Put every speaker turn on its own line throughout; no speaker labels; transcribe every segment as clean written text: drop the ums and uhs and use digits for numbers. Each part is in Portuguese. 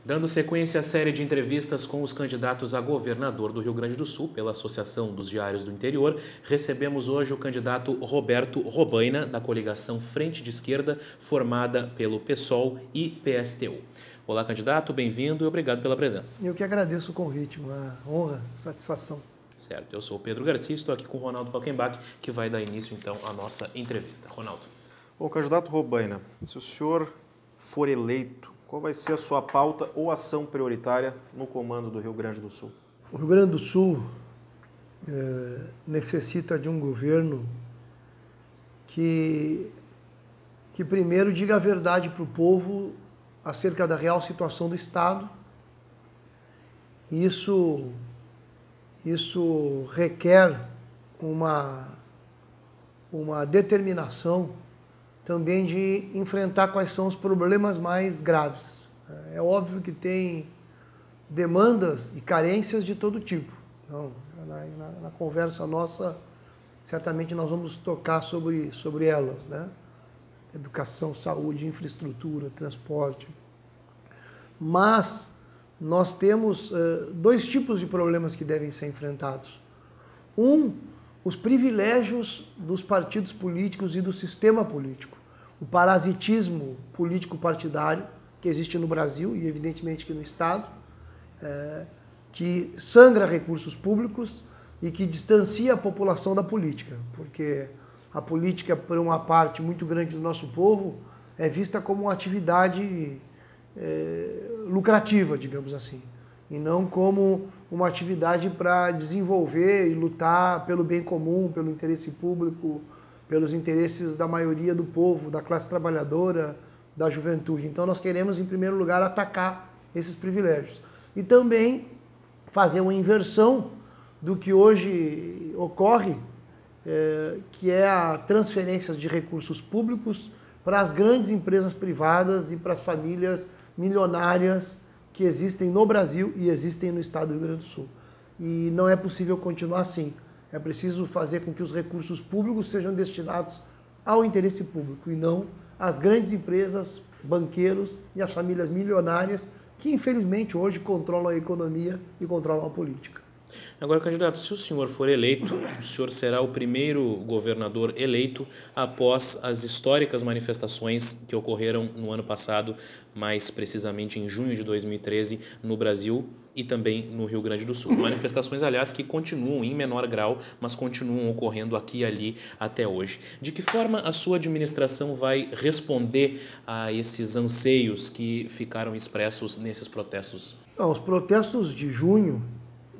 Dando sequência à série de entrevistas com os candidatos a governador do Rio Grande do Sul pela Associação dos Diários do Interior, recebemos hoje o candidato Roberto Robaina, da coligação Frente de Esquerda, formada pelo PSOL e PSTU. Olá, candidato, bem-vindo e obrigado pela presença.
Eu que agradeço o convite, uma honra, satisfação.
Certo, eu sou o Pedro Garcia e estou aqui com o Ronaldo Falkenbach, que vai dar início então à nossa entrevista. Ronaldo.
Bom, candidato Robaina, se o senhor for eleito, qual vai ser a sua pauta ou ação prioritária no comando do Rio Grande do Sul?
O Rio Grande do Sul necessita de um governo que primeiro diga a verdade para o povo acerca da real situação do Estado. Isso requer uma determinação também de enfrentar quais são os problemas mais graves. É óbvio que tem demandas e carências de todo tipo. Então, na conversa nossa, certamente nós vamos tocar sobre elas, né? Educação, saúde, infraestrutura, transporte. Mas nós temos dois tipos de problemas que devem ser enfrentados. Os privilégios dos partidos políticos e do sistema político. O parasitismo político-partidário que existe no Brasil e evidentemente aqui no Estado, que sangra recursos públicos e que distancia a população da política, porque a política, por uma parte muito grande do nosso povo, é vista como uma atividade lucrativa, digamos assim, e não como uma atividade para desenvolver e lutar pelo bem comum, pelo interesse público, pelos interesses da maioria do povo, da classe trabalhadora, da juventude. Então nós queremos, em primeiro lugar, atacar esses privilégios. E também fazer uma inversão do que hoje ocorre, que é a transferência de recursos públicos para as grandes empresas privadas e para as famílias milionárias que existem no Brasil e existem no estado do Rio Grande do Sul. E não é possível continuar assim. É preciso fazer com que os recursos públicos sejam destinados ao interesse público e não às grandes empresas, banqueiros e às famílias milionárias que, infelizmente, hoje controlam a economia e controlam a política.
Agora, candidato, se o senhor for eleito, o senhor será o primeiro governador eleito após as históricas manifestações que ocorreram no ano passado, mais precisamente em junho de 2013, no Brasil e também no Rio Grande do Sul. Manifestações, aliás, que continuam em menor grau, mas continuam ocorrendo aqui e ali até hoje. De que forma a sua administração vai responder a esses anseios que ficaram expressos nesses protestos?
Os protestos de junho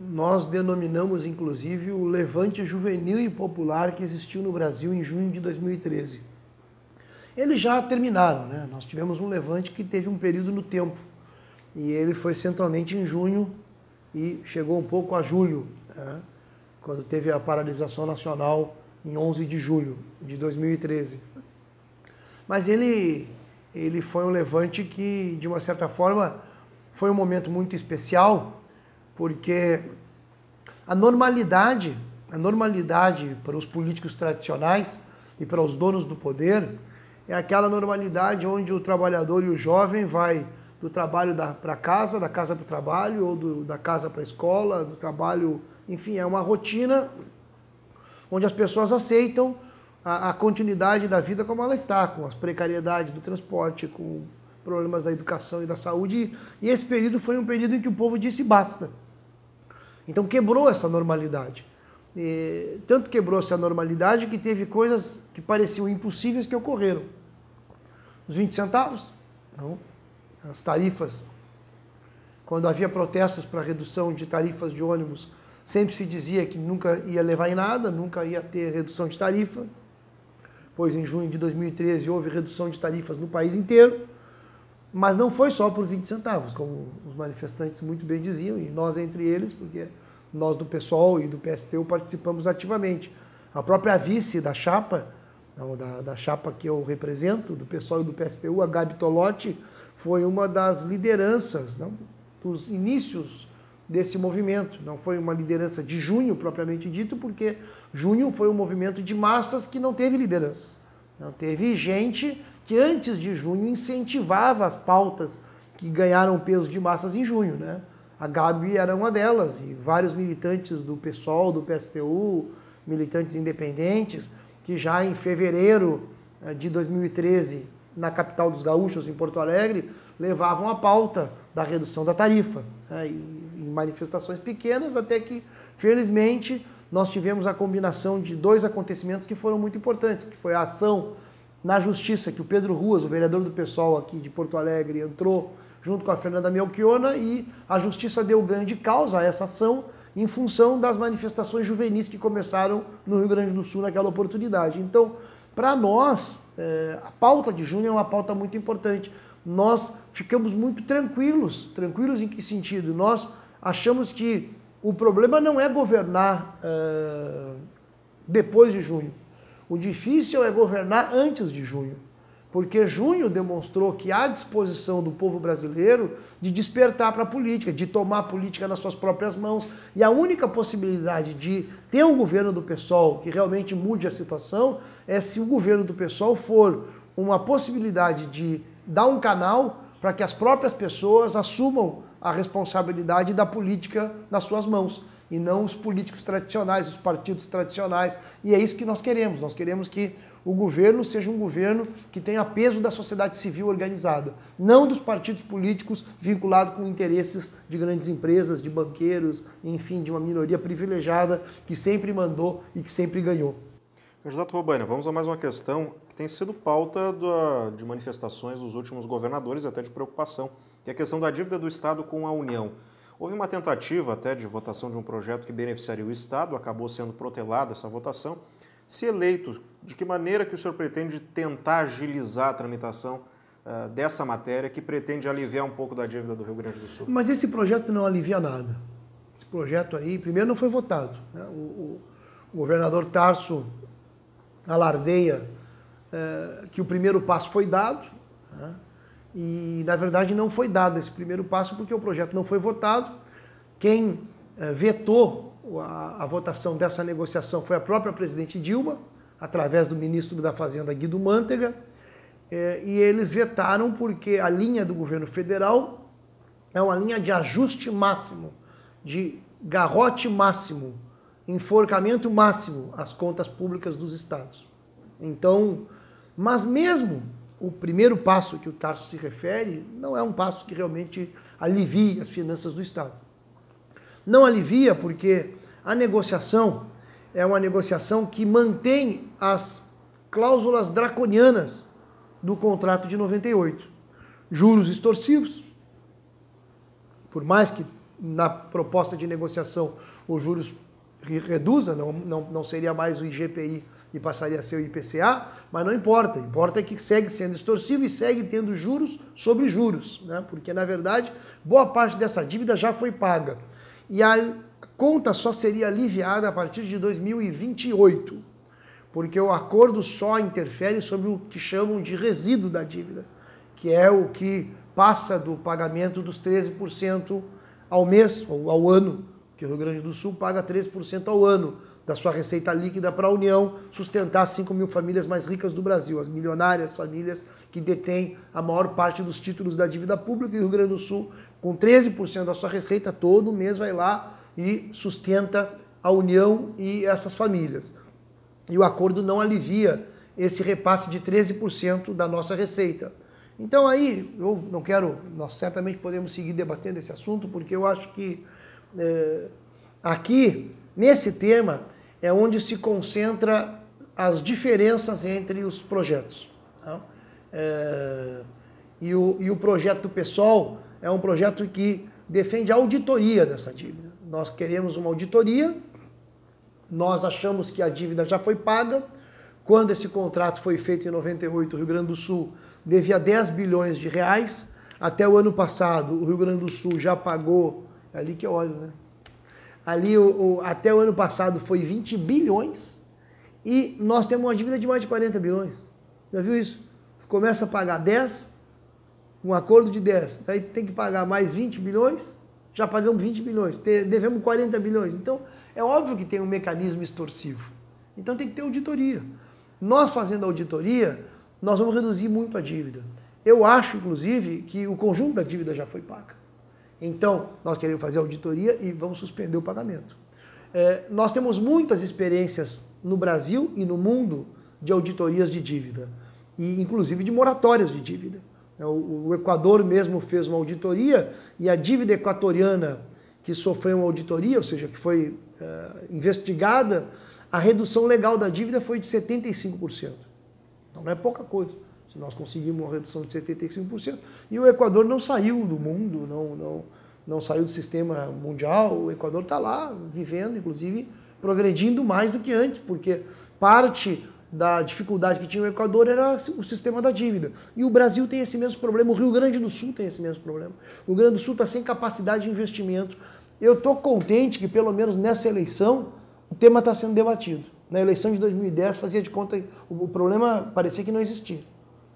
nós denominamos, inclusive, o levante juvenil e popular que existiu no Brasil em junho de 2013. Eles já terminaram, né? Nós tivemos um levante que teve um período no tempo, e ele foi centralmente em junho e chegou um pouco a julho, né? Quando teve a paralisação nacional em 11 de julho de 2013. Mas ele foi um levante que, de uma certa forma, foi um momento muito especial, porque a normalidade para os políticos tradicionais e para os donos do poder é aquela normalidade onde o trabalhador e o jovem vai do trabalho para casa, da casa para o trabalho, ou da casa para a escola, do trabalho, enfim, é uma rotina onde as pessoas aceitam a continuidade da vida como ela está, com as precariedades do transporte, com problemas da educação e da saúde, e esse período foi um período em que o povo disse basta. Então quebrou essa normalidade. Tanto quebrou essa normalidade que teve coisas que pareciam impossíveis que ocorreram. Os 20 centavos, não. As tarifas, quando havia protestos para redução de tarifas de ônibus, sempre se dizia que nunca ia levar em nada, nunca ia ter redução de tarifa, pois em junho de 2013 houve redução de tarifas no país inteiro, mas não foi só por 20 centavos, como os manifestantes muito bem diziam, e nós entre eles, porque nós do PSOL e do PSTU participamos ativamente. A própria vice da chapa, da chapa que eu represento, do PSOL e do PSTU, a Gabi Tolotti, foi uma das lideranças, dos inícios desse movimento. Não foi uma liderança de junho, propriamente dito, porque junho foi um movimento de massas que não teve lideranças. Não teve gente que antes de junho incentivava as pautas que ganharam peso de massas em junho, né? A Gabi era uma delas, e vários militantes do PSOL, do PSTU, militantes independentes, que já em fevereiro de 2013, na capital dos gaúchos, em Porto Alegre, levavam a pauta da redução da tarifa, né? Em manifestações pequenas, até que, felizmente, nós tivemos a combinação de dois acontecimentos que foram muito importantes, que foi a ação na Justiça, que o Pedro Ruas, o vereador do PSOL aqui de Porto Alegre, entrou junto com a Fernanda Melchiona, e a Justiça deu ganho de causa a essa ação em função das manifestações juvenis que começaram no Rio Grande do Sul naquela oportunidade. Então, para nós, a pauta de junho é uma pauta muito importante. Nós ficamos muito tranquilos. Tranquilos em que sentido? Nós achamos que o problema não é governar depois de junho. O difícil é governar antes de junho. Porque junho demonstrou que há disposição do povo brasileiro de despertar para a política, de tomar a política nas suas próprias mãos. E a única possibilidade de ter um governo do PSOL que realmente mude a situação é se o governo do PSOL for uma possibilidade de dar um canal para que as próprias pessoas assumam a responsabilidade da política nas suas mãos, e não os políticos tradicionais, os partidos tradicionais. E é isso que nós queremos. Nós queremos que o governo seja um governo que tenha peso da sociedade civil organizada, não dos partidos políticos vinculados com interesses de grandes empresas, de banqueiros, enfim, de uma minoria privilegiada que sempre mandou e que sempre ganhou.
Candidato Robaina, vamos a mais uma questão que tem sido pauta de manifestações dos últimos governadores e até de preocupação, que é a questão da dívida do Estado com a União. Houve uma tentativa até de votação de um projeto que beneficiaria o Estado, acabou sendo protelada essa votação. Se eleito, de que maneira que o senhor pretende tentar agilizar a tramitação dessa matéria que pretende aliviar um pouco da dívida do Rio Grande do Sul?
Mas esse projeto não alivia nada. Esse projeto aí, primeiro, não foi votado, né? O governador Tarso alardeia que o primeiro passo foi dado, né? E, na verdade, não foi dado esse primeiro passo porque o projeto não foi votado. Quem vetou a votação dessa negociação foi a própria presidente Dilma, através do ministro da Fazenda, Guido Mantega, e eles vetaram porque a linha do governo federal é uma linha de ajuste máximo, de garrote máximo, enforcamento máximo às contas públicas dos estados. Então, mas mesmo o primeiro passo que o Tarso se refere não é um passo que realmente alivie as finanças do Estado. Não alivia porque a negociação é uma negociação que mantém as cláusulas draconianas do contrato de 98. Juros extorsivos, por mais que na proposta de negociação os juros reduza, não seria mais o IGPI e passaria a ser o IPCA, mas não importa. Importa é que segue sendo extorsivo e segue tendo juros sobre juros, né? Porque, na verdade, boa parte dessa dívida já foi paga. E a conta só seria aliviada a partir de 2028, porque o acordo só interfere sobre o que chamam de resíduo da dívida, que é o que passa do pagamento dos 13% ao mês ou ao ano, que o Rio Grande do Sul paga 13% ao ano da sua receita líquida para a União sustentar 5 mil famílias mais ricas do Brasil, as milionárias famílias que detêm a maior parte dos títulos da dívida pública, e o Rio Grande do Sul, com 13% da sua receita, todo mês vai lá e sustenta a União e essas famílias. E o acordo não alivia esse repasse de 13% da nossa receita. Então aí, eu não quero, nós certamente podemos seguir debatendo esse assunto, porque eu acho que aqui, nesse tema, é onde se concentra as diferenças entre os projetos. Tá? E o projeto do PSOL é um projeto que defende a auditoria dessa dívida. Nós queremos uma auditoria, nós achamos que a dívida já foi paga. Quando esse contrato foi feito em 98, o Rio Grande do Sul devia 10 bilhões de reais. Até o ano passado, o Rio Grande do Sul já pagou, é ali que eu olho, né? Ali, até o ano passado, foi 20 bilhões e nós temos uma dívida de mais de 40 bilhões. Já viu isso? Começa a pagar 10, um acordo de 10, daí tem que pagar mais 20 bilhões, já pagamos 20 bilhões, devemos 40 bilhões. Então, é óbvio que tem um mecanismo extorsivo. Então, tem que ter auditoria. Nós fazendo auditoria, nós vamos reduzir muito a dívida. Eu acho, inclusive, que o conjunto da dívida já foi paga. Então, nós queremos fazer auditoria e vamos suspender o pagamento. Nós temos muitas experiências no Brasil e no mundo de auditorias de dívida, e inclusive de moratórias de dívida. O Equador mesmo fez uma auditoria e a dívida equatoriana que sofreu uma auditoria, ou seja, que foi investigada, a redução legal da dívida foi de 75%. Então não é pouca coisa. Se nós conseguimos uma redução de 75%, e o Equador não saiu do mundo, não saiu do sistema mundial, o Equador está lá vivendo, inclusive progredindo mais do que antes, porque parte da dificuldade que tinha o Equador era o sistema da dívida. E o Brasil tem esse mesmo problema, o Rio Grande do Sul tem esse mesmo problema. O Rio Grande do Sul está sem capacidade de investimento. Eu estou contente que, pelo menos nessa eleição, o tema está sendo debatido. Na eleição de 2010, fazia de conta que o problema parecia que não existia.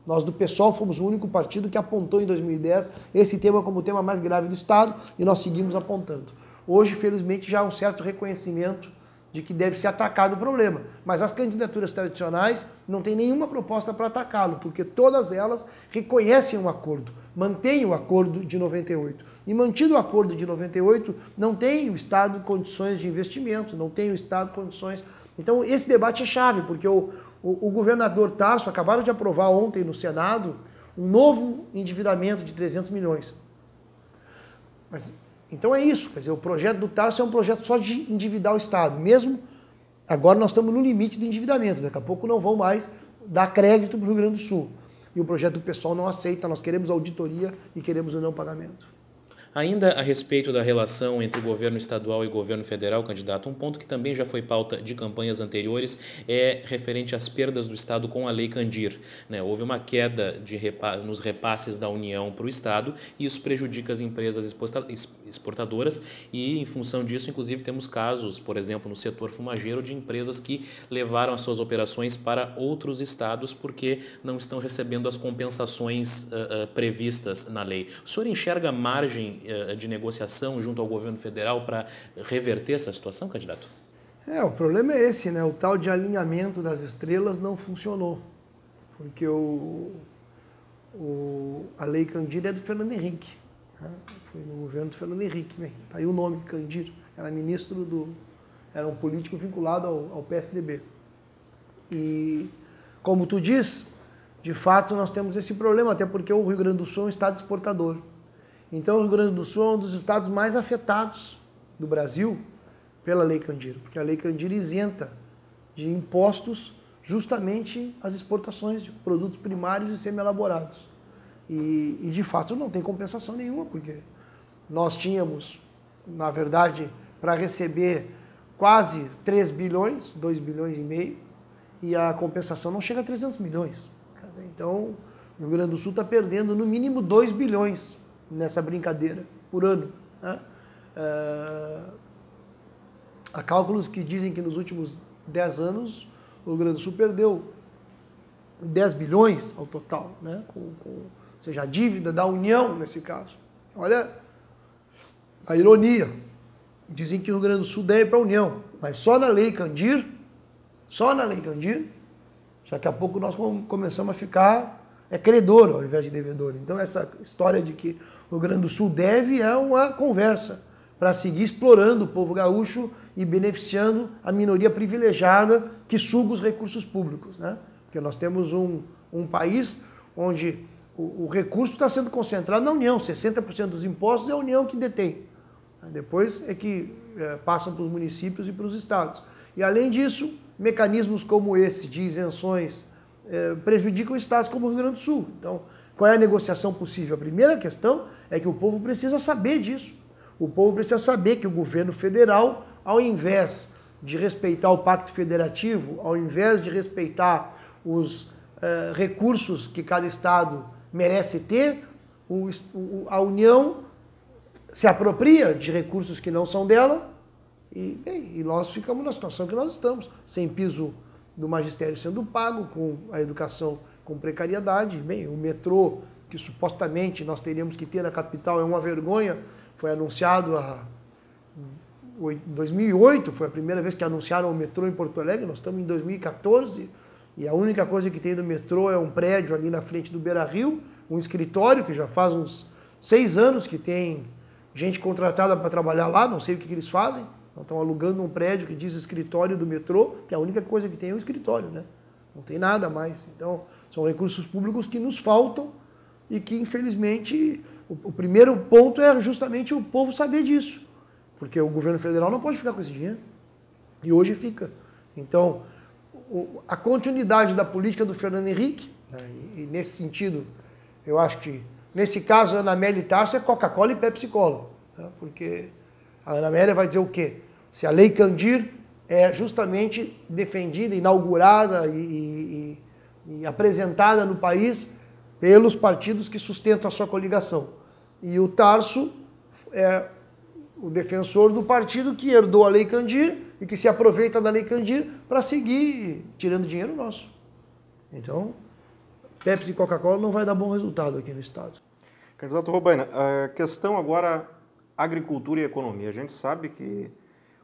Nós do PSOL fomos o único partido que apontou em 2010 esse tema como o tema mais grave do Estado e nós seguimos apontando. Hoje, felizmente, já há um certo reconhecimento de que deve ser atacado o problema. Mas as candidaturas tradicionais não têm nenhuma proposta para atacá-lo, porque todas elas reconhecem um acordo, mantêm o acordo de 98. E mantido o acordo de 98, não tem o Estado condições de investimento, não tem o Estado condições... Então, esse debate é chave, porque o governador Tarso acabaram de aprovar ontem no Senado um novo endividamento de 300 milhões. Então é isso, quer dizer, o projeto do Tarso é um projeto só de endividar o Estado. Mesmo agora nós estamos no limite do endividamento, daqui a pouco não vão mais dar crédito para o Rio Grande do Sul. E o projeto do PSOL não aceita, nós queremos auditoria e queremos o não pagamento.
Ainda a respeito da relação entre o governo estadual e o governo federal, candidato, um ponto que também já foi pauta de campanhas anteriores é referente às perdas do Estado com a Lei Candir. Houve uma queda nos repasses da União para o Estado e isso prejudica as empresas exportadoras e, em função disso, inclusive, temos casos, por exemplo, no setor fumageiro, de empresas que levaram as suas operações para outros estados porque não estão recebendo as compensações previstas na lei. O senhor enxerga margem de negociação junto ao governo federal para reverter essa situação, candidato?
O problema é esse, né? O tal de alinhamento das estrelas não funcionou, porque a Lei Candir é do Fernando Henrique, né? Foi no governo do Fernando Henrique, né? Tá aí o nome, Candir, era um político vinculado ao PSDB. E, como tu diz, de fato nós temos esse problema, até porque o Rio Grande do Sul é um estado exportador. Então, o Rio Grande do Sul é um dos estados mais afetados do Brasil pela Lei Candir, porque a Lei Candir isenta de impostos justamente as exportações de produtos primários e semi-elaborados. E, de fato, não tem compensação nenhuma, porque nós tínhamos, na verdade, para receber quase 3 bilhões, 2 bilhões e meio, e a compensação não chega a 300 milhões. Então, o Rio Grande do Sul está perdendo no mínimo 2 bilhões nessa brincadeira por ano, né? Há cálculos que dizem que nos últimos 10 anos o Rio Grande do Sul perdeu 10 bilhões ao total, né? Ou seja, a dívida da União nesse caso. Olha a ironia. Dizem que o Rio Grande do Sul deve para a União, mas só na Lei Candir, daqui a pouco nós começamos a ficar credor ao invés de devedor. Então essa história de que o Rio Grande do Sul deve é uma conversa para seguir explorando o povo gaúcho e beneficiando a minoria privilegiada que suga os recursos públicos, né? Porque nós temos um país onde o recurso está sendo concentrado na União, 60% dos impostos é a União que detém. Depois é que passam para os municípios e para os estados. E além disso, mecanismos como esse de isenções prejudicam estados como o Rio Grande do Sul. Então, qual é a negociação possível? A primeira questão é que o povo precisa saber disso. O povo precisa saber que o governo federal, ao invés de respeitar o Pacto Federativo, ao invés de respeitar os recursos que cada estado merece ter, a União se apropria de recursos que não são dela e nós ficamos na situação que nós estamos, sem piso do magistério sendo pago, com a educação com precariedade. Bem, o metrô, que supostamente nós teríamos que ter na capital, é uma vergonha, foi anunciado em 2008, foi a primeira vez que anunciaram o metrô em Porto Alegre, nós estamos em 2014, e a única coisa que tem do metrô é um prédio ali na frente do Beira-Rio, um escritório que já faz uns 6 anos que tem gente contratada para trabalhar lá, não sei o que eles fazem. Estão alugando um prédio que diz escritório do metrô, que a única coisa que tem é o escritório, né? Não tem nada mais. Então, são recursos públicos que nos faltam e que, infelizmente, o primeiro ponto é justamente o povo saber disso. Porque o governo federal não pode ficar com esse dinheiro. E hoje fica. Então, a continuidade da política do Fernando Henrique, né, e nesse sentido, eu acho que, nesse caso, a Ana Amélia e Tarso é Coca-Cola e Pepsi-Cola. Né, porque a Ana Amélia vai dizer o quê? Se a Lei Candir é justamente defendida, inaugurada e apresentada no país pelos partidos que sustentam a sua coligação. E o Tarso é o defensor do partido que herdou a Lei Candir e que se aproveita da Lei Candir para seguir tirando dinheiro nosso. Então, Pepsi e Coca-Cola não vai dar bom resultado aqui no Estado.
Candidato Robaina, a questão agora, agricultura e economia. A gente sabe que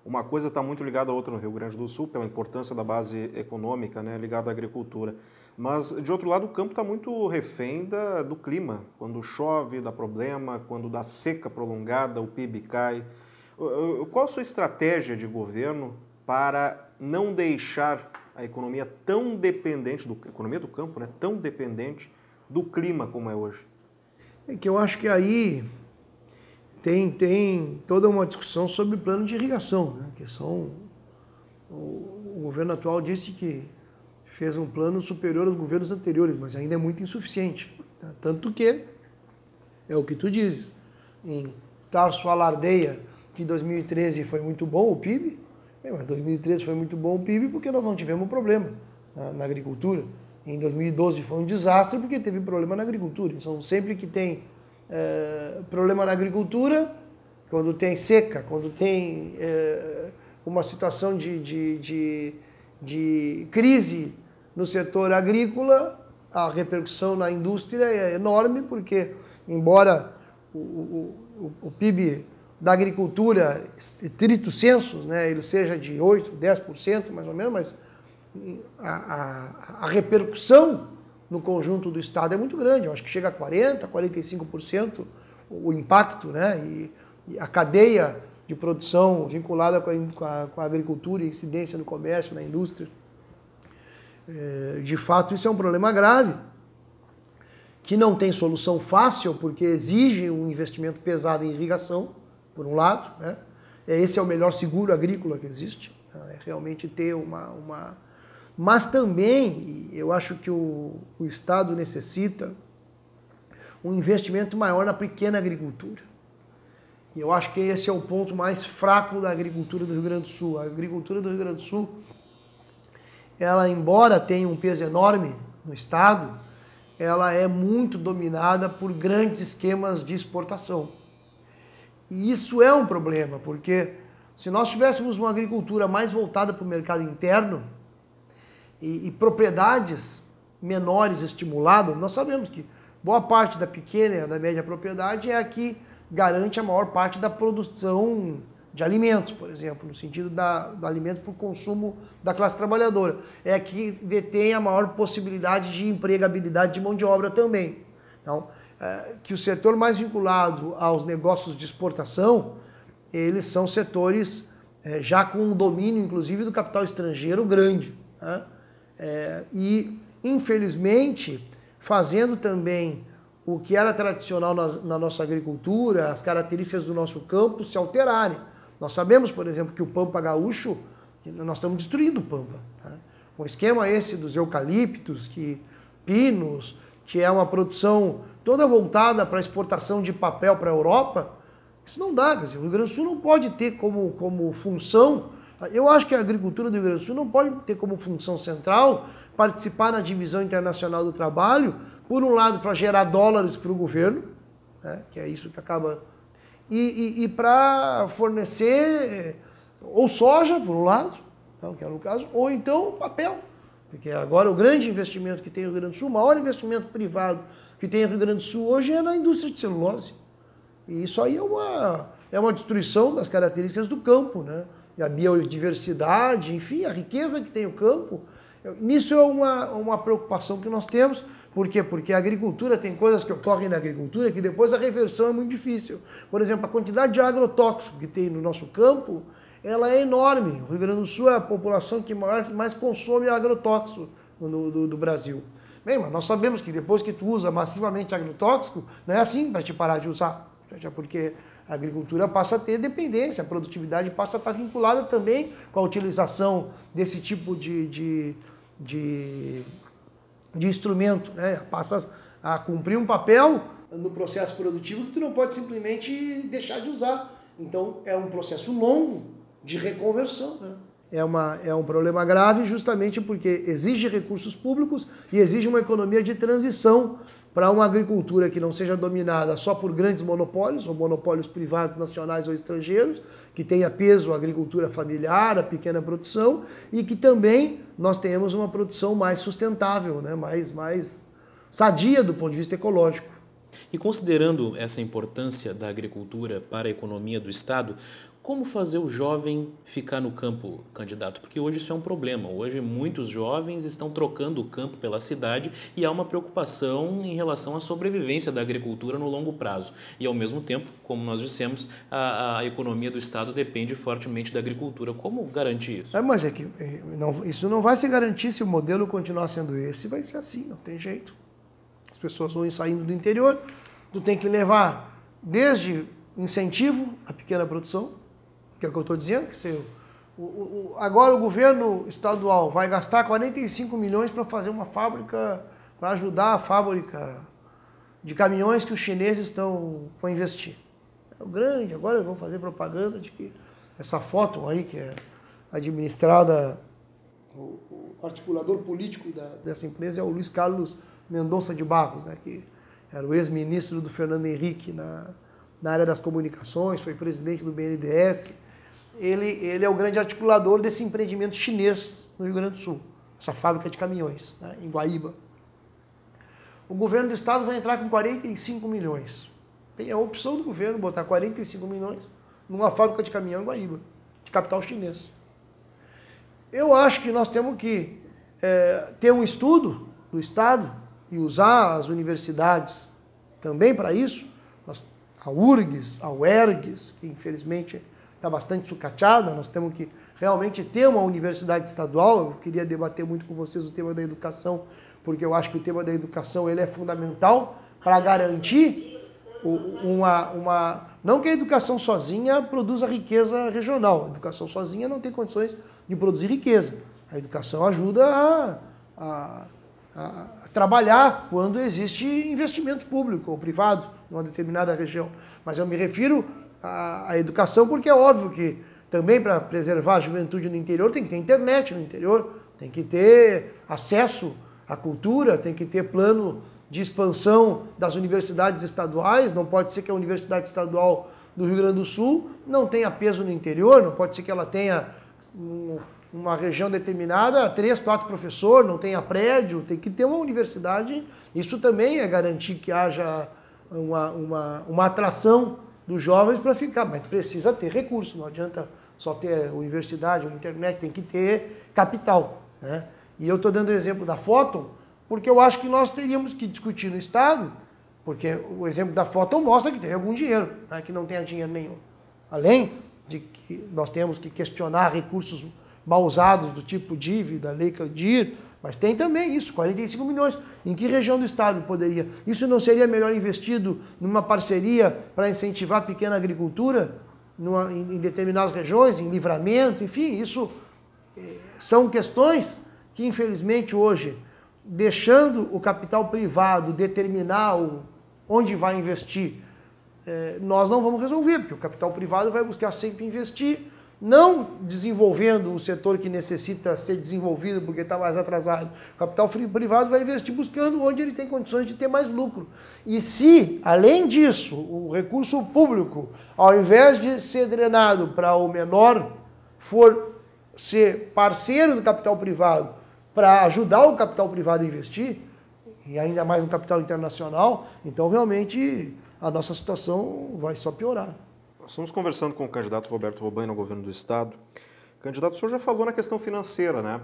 uma coisa está muito ligada à outra no Rio Grande do Sul, pela importância da base econômica, né, ligada à agricultura. Mas, de outro lado, o campo está muito refém do clima. Quando chove, dá problema. Quando dá seca prolongada, o PIB cai. Qual a sua estratégia de governo para não deixar a economia tão dependente, economia do campo, né, tão dependente do clima como é hoje?
É que eu acho que aí tem toda uma discussão sobre plano de irrigação, né, que o governo atual disse que fez um plano superior aos governos anteriores, mas ainda é muito insuficiente. Tá? Tanto que, é o que tu dizes, em Tarso alardeia que 2013 foi muito bom o PIB, mas 2013 foi muito bom o PIB porque nós não tivemos problema na agricultura. Em 2012 foi um desastre porque teve problema na agricultura. Então, sempre que tem problema na agricultura, quando tem seca, quando tem uma situação de crise no setor agrícola, a repercussão na indústria é enorme, porque embora o PIB da agricultura, estrito sensu, né, ele seja de 8%, 10% mais ou menos, mas a repercussão no conjunto do Estado é muito grande. Eu acho que chega a 40%, 45% o impacto, né, e a cadeia de produção vinculada com a agricultura e incidência no comércio, na indústria. De fato, isso é um problema grave, que não tem solução fácil, porque exige um investimento pesado em irrigação, por um lado, né? Esse é o melhor seguro agrícola que existe, é realmente ter uma... Mas também, eu acho que o Estado necessita um investimento maior na pequena agricultura. E eu acho que esse é o ponto mais fraco da agricultura do Rio Grande do Sul. A agricultura do Rio Grande do Sul, ela, embora tenha um peso enorme no Estado, ela é muito dominada por grandes esquemas de exportação. E isso é um problema, porque se nós tivéssemos uma agricultura mais voltada para o mercado interno e propriedades menores estimuladas, nós sabemos que boa parte da pequena e da média propriedade é a que garante a maior parte da produção de alimentos, por exemplo, no sentido do alimento para o consumo da classe trabalhadora. É a que detém a maior possibilidade de empregabilidade de mão de obra também. Então, que o setor mais vinculado aos negócios de exportação, eles são setores já com um domínio, inclusive, do capital estrangeiro grande. Né? E, infelizmente, fazendo também o que era tradicional na nossa agricultura, as características do nosso campo se alterarem. Nós sabemos, por exemplo, que o Pampa Gaúcho, nós estamos destruindo o Pampa. Tá? Um esquema esse dos eucaliptos, pinos, que é uma produção toda voltada para a exportação de papel para a Europa, isso não dá. Quer dizer, o Rio Grande do Sul não pode ter como função, eu acho que a agricultura do Rio Grande do Sul não pode ter como função central participar na divisão internacional do trabalho, por um lado para gerar dólares para o governo, né, que é isso que acaba... E para fornecer ou soja, por um lado, então, que é no caso, ou então papel. Porque agora o grande investimento que tem o Rio Grande do Sul, o maior investimento privado que tem o Rio Grande do Sul hoje é na indústria de celulose. E isso aí é uma destruição das características do campo, né? E a biodiversidade, enfim, a riqueza que tem o campo. Nisso é uma preocupação que nós temos, Por quê? Porque a agricultura tem coisas que ocorrem na agricultura que depois a reversão é muito difícil. Por exemplo, a quantidade de agrotóxico que tem no nosso campo, ela é enorme. O Rio Grande do Sul é a população que mais consome agrotóxico do Brasil. Bem, mas nós sabemos que depois que tu usa massivamente agrotóxico, não é assim para te parar de usar. Já porque a agricultura passa a ter dependência, a produtividade passa a estar vinculada também com a utilização desse tipo de instrumento, né? Passa a cumprir um papel no processo produtivo que tu não pode simplesmente deixar de usar. Então é um processo longo de reconversão, né? É um problema grave justamente porque exige recursos públicos e exige uma economia de transição para uma agricultura que não seja dominada só por grandes monopólios, ou monopólios privados, nacionais ou estrangeiros, que tenha peso a agricultura familiar, a pequena produção, e que também nós tenhamos uma produção mais sustentável, né? mais sadia do ponto de vista ecológico.
E considerando essa importância da agricultura para a economia do Estado, como fazer o jovem ficar no campo, candidato? Porque hoje isso é um problema. Hoje muitos jovens estão trocando o campo pela cidade e há uma preocupação em relação à sobrevivência da agricultura no longo prazo. E ao mesmo tempo, como nós dissemos, a economia do Estado depende fortemente da agricultura. Como garantir isso?
Mas é que isso não vai se garantir se o modelo continuar sendo esse. Vai ser assim, não tem jeito. As pessoas vão saindo do interior, tu tem que levar desde incentivo à pequena produção, que é o que eu estou dizendo, que agora o governo estadual vai gastar 45 milhões para fazer uma fábrica, para ajudar a fábrica de caminhões que os chineses vão investir. É o grande, agora vão fazer propaganda de que essa foto aí que é administrada, o articulador político dessa empresa é o Luiz Carlos Mendonça de Barros, né, que era o ex-ministro do Fernando Henrique na área das comunicações, foi presidente do BNDES. Ele é o grande articulador desse empreendimento chinês no Rio Grande do Sul, essa fábrica de caminhões, né, em Guaíba. O governo do estado vai entrar com 45 milhões. Tem a opção do governo botar 45 milhões numa fábrica de caminhão em Guaíba, de capital chinês. Eu acho que nós temos que ter um estudo do estado e usar as universidades também para isso. A URGS, a UERGS, que infelizmente está bastante sucateada, nós temos que realmente ter uma universidade estadual. Eu queria debater muito com vocês o tema da educação, porque eu acho que o tema da educação ele é fundamental para garantir não que a educação sozinha produza riqueza regional. A educação sozinha não tem condições de produzir riqueza. A educação ajuda a trabalhar quando existe investimento público ou privado numa determinada região. Mas eu me refiro à educação porque é óbvio que também para preservar a juventude no interior tem que ter internet no interior, tem que ter acesso à cultura, tem que ter plano de expansão das universidades estaduais. Não pode ser que a Universidade Estadual do Rio Grande do Sul não tenha peso no interior, não pode ser que ela tenha uma região determinada, 3, 4 professores, não tenha prédio, tem que ter uma universidade. Isso também é garantir que haja uma atração dos jovens para ficar, mas precisa ter recurso, não adianta só ter universidade, internet, tem que ter capital, né? E eu estou dando o exemplo da Photon, porque eu acho que nós teríamos que discutir no Estado, porque o exemplo da Photon mostra que tem algum dinheiro, né, que não tenha dinheiro nenhum. Além de que nós temos que questionar recursos mal usados do tipo dívida, lei Candir, mas tem também isso, 45 milhões. Em que região do estado poderia? Isso não seria melhor investido numa parceria para incentivar a pequena agricultura em determinadas regiões, em Livramento, enfim, isso são questões que infelizmente hoje, deixando o capital privado determinar onde vai investir, nós não vamos resolver, porque o capital privado vai buscar sempre investir, não desenvolvendo o setor que necessita ser desenvolvido porque está mais atrasado. O capital privado vai investir buscando onde ele tem condições de ter mais lucro. E se, além disso, o recurso público, ao invés de ser drenado para o menor, for ser parceiro do capital privado para ajudar o capital privado a investir, e ainda mais no capital internacional, então realmente a nossa situação vai só piorar.
Nós estamos conversando com o candidato Roberto Robaina ao governo do estado. Candidato, o senhor já falou na questão financeira, né?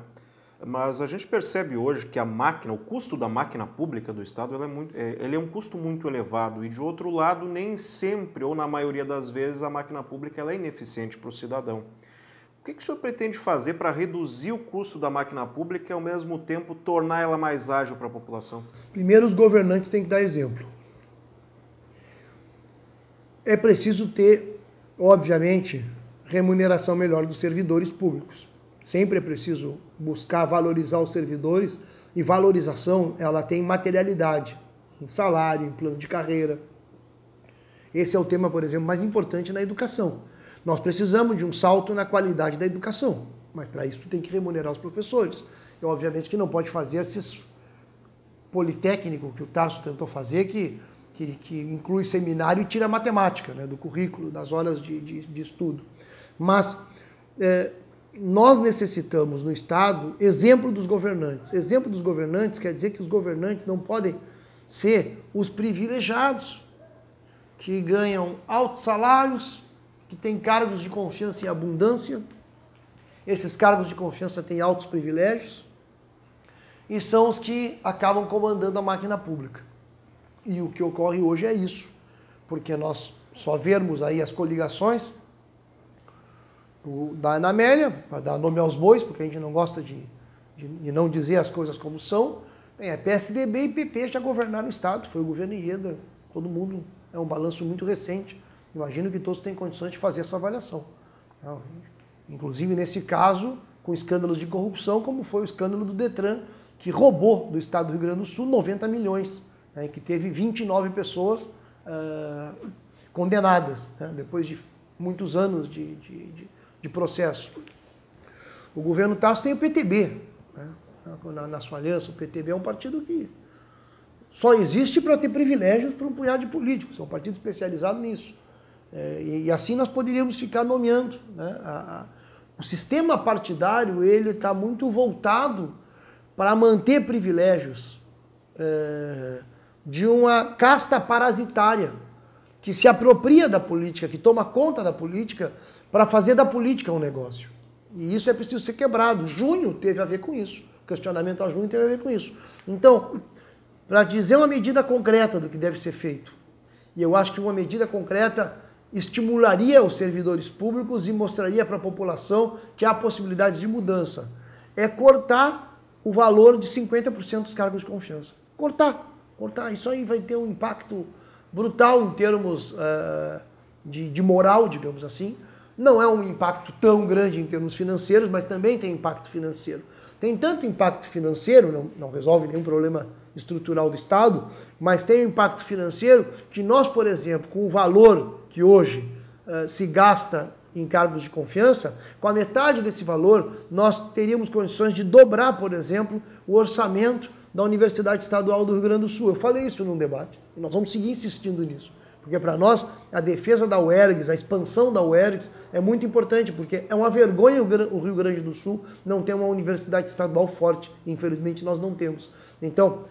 Mas a gente percebe hoje que a máquina, o custo da máquina pública do Estado, ele é um custo muito elevado e, de outro lado, nem sempre, ou na maioria das vezes, a máquina pública ela é ineficiente para o cidadão. O que o senhor pretende fazer para reduzir o custo da máquina pública e, ao mesmo tempo, tornar ela mais ágil para a população?
Primeiro, os governantes têm que dar exemplo. É preciso ter, obviamente, remuneração melhor dos servidores públicos. Sempre é preciso buscar valorizar os servidores, e valorização ela tem materialidade, em salário, em plano de carreira. Esse é o tema, por exemplo, mais importante na educação. Nós precisamos de um salto na qualidade da educação, mas para isso tem que remunerar os professores. E obviamente que não pode fazer esses politécnico que o Tarso tentou fazer, que inclui seminário e tira matemática, né, do currículo, das horas de estudo. Mas nós necessitamos no Estado exemplo dos governantes. Exemplo dos governantes quer dizer que os governantes não podem ser os privilegiados, que ganham altos salários, que têm cargos de confiança em abundância. Esses cargos de confiança têm altos privilégios e são os que acabam comandando a máquina pública. E o que ocorre hoje é isso, porque nós só vemos aí as coligações da Ana Amélia, para dar nome aos bois, porque a gente não gosta de não dizer as coisas como são. Bem, PSDB e PP já governaram o Estado, foi o governo Ieda, todo mundo, é um balanço muito recente. Imagino que todos têm condições de fazer essa avaliação. Inclusive, nesse caso, com escândalos de corrupção, como foi o escândalo do Detran, que roubou do Estado do Rio Grande do Sul 90 milhões, né, que teve 29 pessoas condenadas, né, depois de muitos anos de processo. O governo Tarso tem o PTB, né, na sua aliança. O PTB é um partido que só existe para ter privilégios para um punhado de políticos, é um partido especializado nisso. E assim nós poderíamos ficar nomeando, né? O sistema partidário ele está muito voltado para manter privilégios de uma casta parasitária que se apropria da política, que toma conta da política para fazer da política um negócio. E isso é preciso ser quebrado. Junho teve a ver com isso. O questionamento a junho teve a ver com isso. Então, para dizer uma medida concreta do que deve ser feito, e eu acho que uma medida concreta estimularia os servidores públicos e mostraria para a população que há possibilidades de mudança, é cortar o valor de 50% dos cargos de confiança. Cortar. Isso aí vai ter um impacto brutal em termos de moral, digamos assim. Não é um impacto tão grande em termos financeiros, mas também tem impacto financeiro. Tem tanto impacto financeiro, não resolve nenhum problema estrutural do Estado, mas tem um impacto financeiro que nós, por exemplo, com o valor que hoje se gasta em cargos de confiança, com a metade desse valor, nós teríamos condições de dobrar, por exemplo, o orçamento da Universidade Estadual do Rio Grande do Sul. Eu falei isso num debate, e nós vamos seguir insistindo nisso. Porque para nós, a defesa da UERGS, a expansão da UERGS é muito importante, porque é uma vergonha o Rio Grande do Sul não ter uma universidade estadual forte. Infelizmente, nós não temos. Então,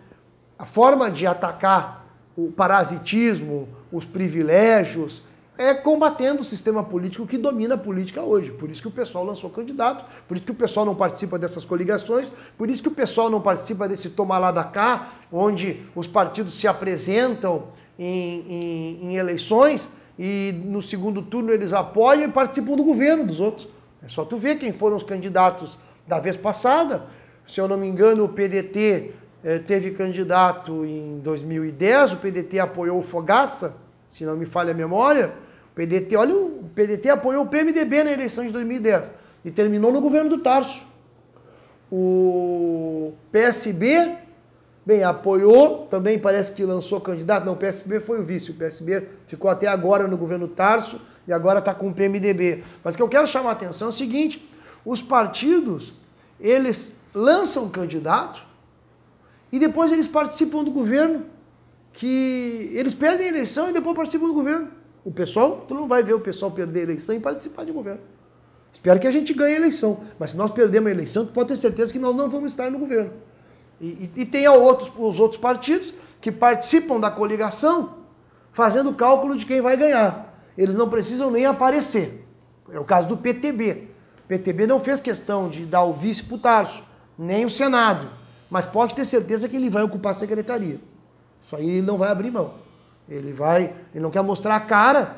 a forma de atacar o parasitismo, os privilégios, é combatendo o sistema político que domina a política hoje. Por isso que o pessoal lançou candidato, por isso que o pessoal não participa dessas coligações, por isso que o pessoal não participa desse toma lá da cá, onde os partidos se apresentam em eleições e no segundo turno eles apoiam e participam do governo dos outros. É só tu ver quem foram os candidatos da vez passada. Se eu não me engano, o PDT teve candidato em 2010, o PDT apoiou o Fogaça, se não me falha a memória. O PDT apoiou o PMDB na eleição de 2010 e terminou no governo do Tarso. O PSB, bem, apoiou, também parece que lançou candidato. Não, o PSB foi o vice. O PSB ficou até agora no governo Tarso e agora está com o PMDB. Mas o que eu quero chamar a atenção é o seguinte: os partidos, eles lançam candidato e depois eles participam do governo, que eles perdem a eleição e depois participam do governo. O pessoal, tu não vai ver o pessoal perder a eleição e participar de governo. Espero que a gente ganhe a eleição. Mas se nós perdermos a eleição, tu pode ter certeza que nós não vamos estar no governo. E tem os outros partidos que participam da coligação fazendo o cálculo de quem vai ganhar. Eles não precisam nem aparecer. É o caso do PTB. O PTB não fez questão de dar o vice para o Tarso. nem o Senado. Mas pode ter certeza que ele vai ocupar a secretaria. Isso aí ele não vai abrir mão. Ele não quer mostrar a cara,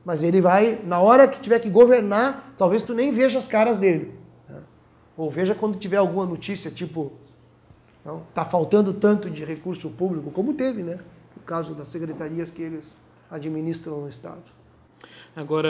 mas ele vai, na hora que tiver que governar, talvez tu nem veja as caras dele. Ou veja quando tiver alguma notícia, tipo, não, tá faltando tanto de recurso público, como teve, né? No caso das secretarias que eles administram no Estado.
Agora,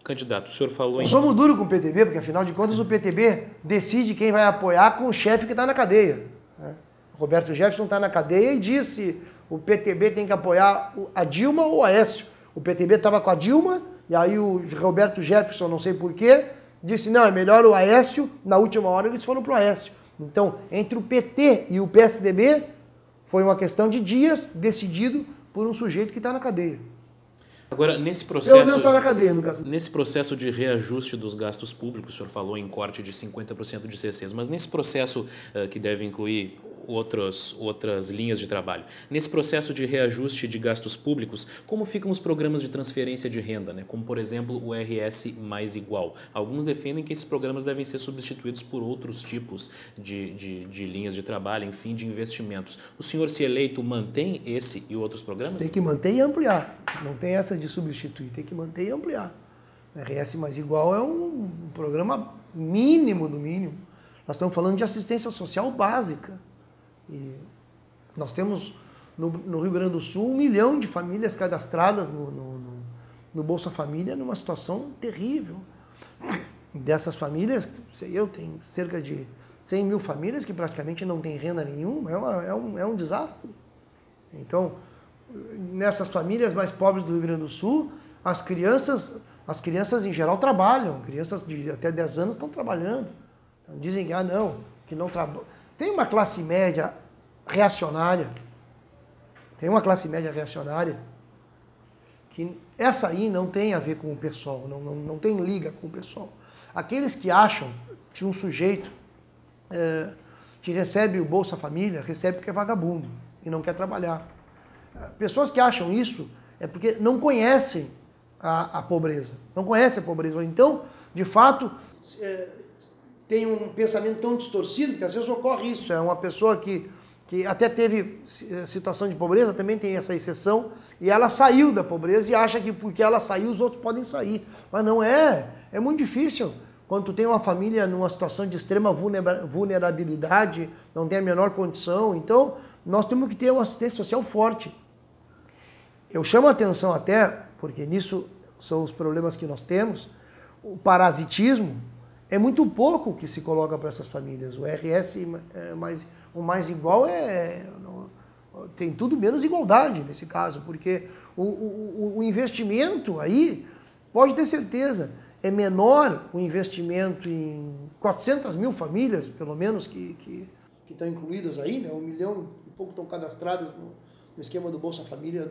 candidato, o senhor falou
Nós somos duros com o PTB, porque afinal de contas o PTB decide quem vai apoiar com o chefe que está na cadeia. Né? Roberto Jefferson está na cadeia e disse o PTB tem que apoiar a Dilma ou o Aécio. O PTB estava com a Dilma, e aí o Roberto Jefferson, não sei porquê, disse, não, é melhor o Aécio. Na última hora eles foram para o Aécio. Então, entre o PT e o PSDB, foi uma questão de dias decidido por um sujeito que está na cadeia.
Agora, nesse processo,
está na cadeia, no caso.
nesse processo de reajuste dos gastos públicos, o senhor falou em corte de 50% de CCs, mas nesse processo que deve incluir outras linhas de trabalho, nesse processo de reajuste de gastos públicos, como ficam os programas de transferência de renda, né? Como, por exemplo, o RS Mais Igual? Alguns defendem que esses programas devem ser substituídos por outros tipos de linhas de trabalho, enfim, de investimentos. O senhor, se eleito, mantém esse e outros programas?
Tem que manter e ampliar. Não tem essa de substituir, tem que manter e ampliar. O RS Mais Igual é um programa mínimo do mínimo. Nós estamos falando de assistência social básica. E nós temos no Rio Grande do Sul 1 milhão de famílias cadastradas no Bolsa Família numa situação terrível. Dessas famílias, sei eu, tem cerca de 100 mil famílias que praticamente não têm renda nenhuma, é um desastre. Então, nessas famílias mais pobres do Rio Grande do Sul, as crianças em geral trabalham, crianças de até 10 anos estão trabalhando. Então, dizem que, que não trabalham. Tem uma classe média reacionária, que essa aí não tem a ver com o pessoal, não tem liga com o pessoal. Aqueles que acham que um sujeito que recebe o Bolsa Família, recebe porque é vagabundo e não quer trabalhar. Pessoas que acham isso é porque não conhecem a pobreza, não conhecem a pobreza. Ou então, de fato, tem um pensamento tão distorcido que às vezes ocorre isso. É uma pessoa que até teve situação de pobreza, também tem essa exceção, e ela saiu da pobreza e acha que porque ela saiu os outros podem sair. Mas não é. É muito difícil. Quando tu tem uma família numa situação de extrema vulnerabilidade, não tem a menor condição, então nós temos que ter uma assistência social forte. Eu chamo a atenção até, porque nisso são os problemas que nós temos, o parasitismo é muito pouco que se coloca para essas famílias. O RS o mais igual tem tudo menos igualdade nesse caso, porque o investimento aí, pode ter certeza, é menor o investimento em 400 mil famílias, pelo menos, que estão incluídas aí, né? 1 milhão e pouco estão cadastradas no esquema do Bolsa Família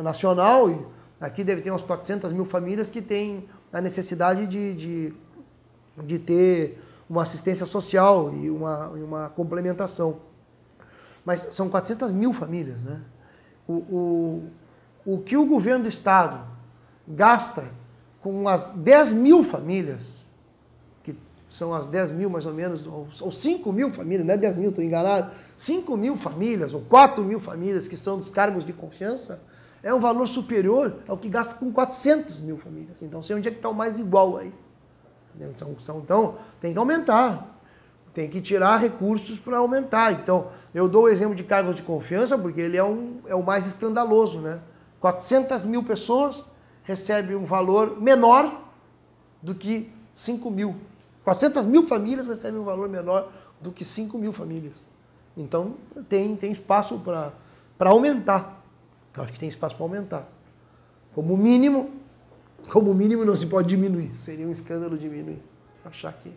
nacional, e aqui deve ter umas 400 mil famílias que têm a necessidade de ter uma assistência social e uma complementação. Mas são 400 mil famílias, né? O que o governo do Estado gasta com as 10 mil famílias, que são as 10 mil mais ou menos, ou 5 mil famílias, não é 10 mil, estou enganado, 5 mil famílias ou 4 mil famílias que são dos cargos de confiança, é um valor superior ao que gasta com 400 mil famílias. Então, sei onde é que está o mais igual aí. Então, tem que aumentar, tem que tirar recursos para aumentar. Então, eu dou o exemplo de cargos de confiança, porque ele é o mais escandaloso, né? 400 mil pessoas recebem um valor menor do que 5 mil. 400 mil famílias recebem um valor menor do que 5 mil famílias. Então, tem espaço para aumentar. Eu acho que tem espaço para aumentar. Como mínimo, não se pode diminuir. Seria um escândalo diminuir. Achar que...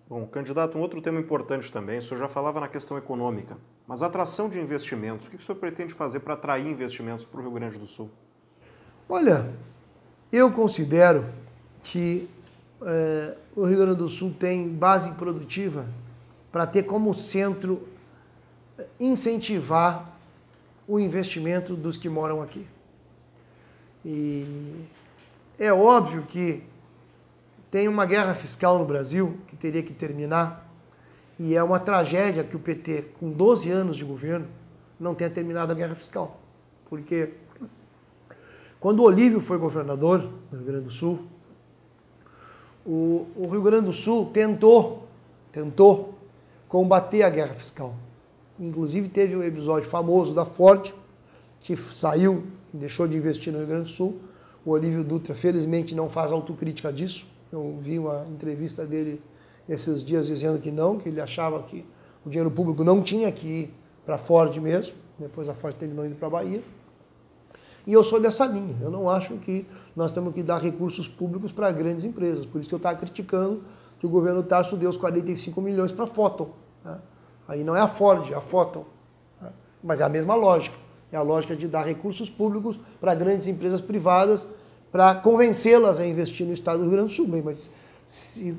Bom, candidato, um outro tema importante também, o senhor já falava na questão econômica, mas a atração de investimentos, o que o senhor pretende fazer para atrair investimentos para o Rio Grande do Sul?
Olha, eu considero que o Rio Grande do Sul tem base produtiva para ter como centro incentivar o investimento dos que moram aqui. E é óbvio que tem uma guerra fiscal no Brasil que teria que terminar E é uma tragédia que o PT, com 12 anos de governo, não tenha terminado a guerra fiscal. Porque quando o Olívio foi governador do Rio Grande do Sul, o Rio Grande do Sul tentou combater a guerra fiscal. Inclusive teve um episódio famoso da Ford, que saiu e deixou de investir no Rio Grande do Sul. O Olívio Dutra, felizmente, não faz autocrítica disso. Eu vi uma entrevista dele esses dias dizendo que não, que ele achava que o dinheiro público não tinha que ir para a Ford mesmo. Depois a Ford terminou indo para a Bahia. E eu sou dessa linha. Eu não acho que nós temos que dar recursos públicos para grandes empresas. Por isso que eu estava criticando que o governo Tarso deu os 45 milhões para a Foton. Né? Aí não é a Ford, é a Foton. Né? Mas é a mesma lógica. É a lógica de dar recursos públicos para grandes empresas privadas para convencê-las a investir no estado do Rio Grande do Sul. Bem, mas se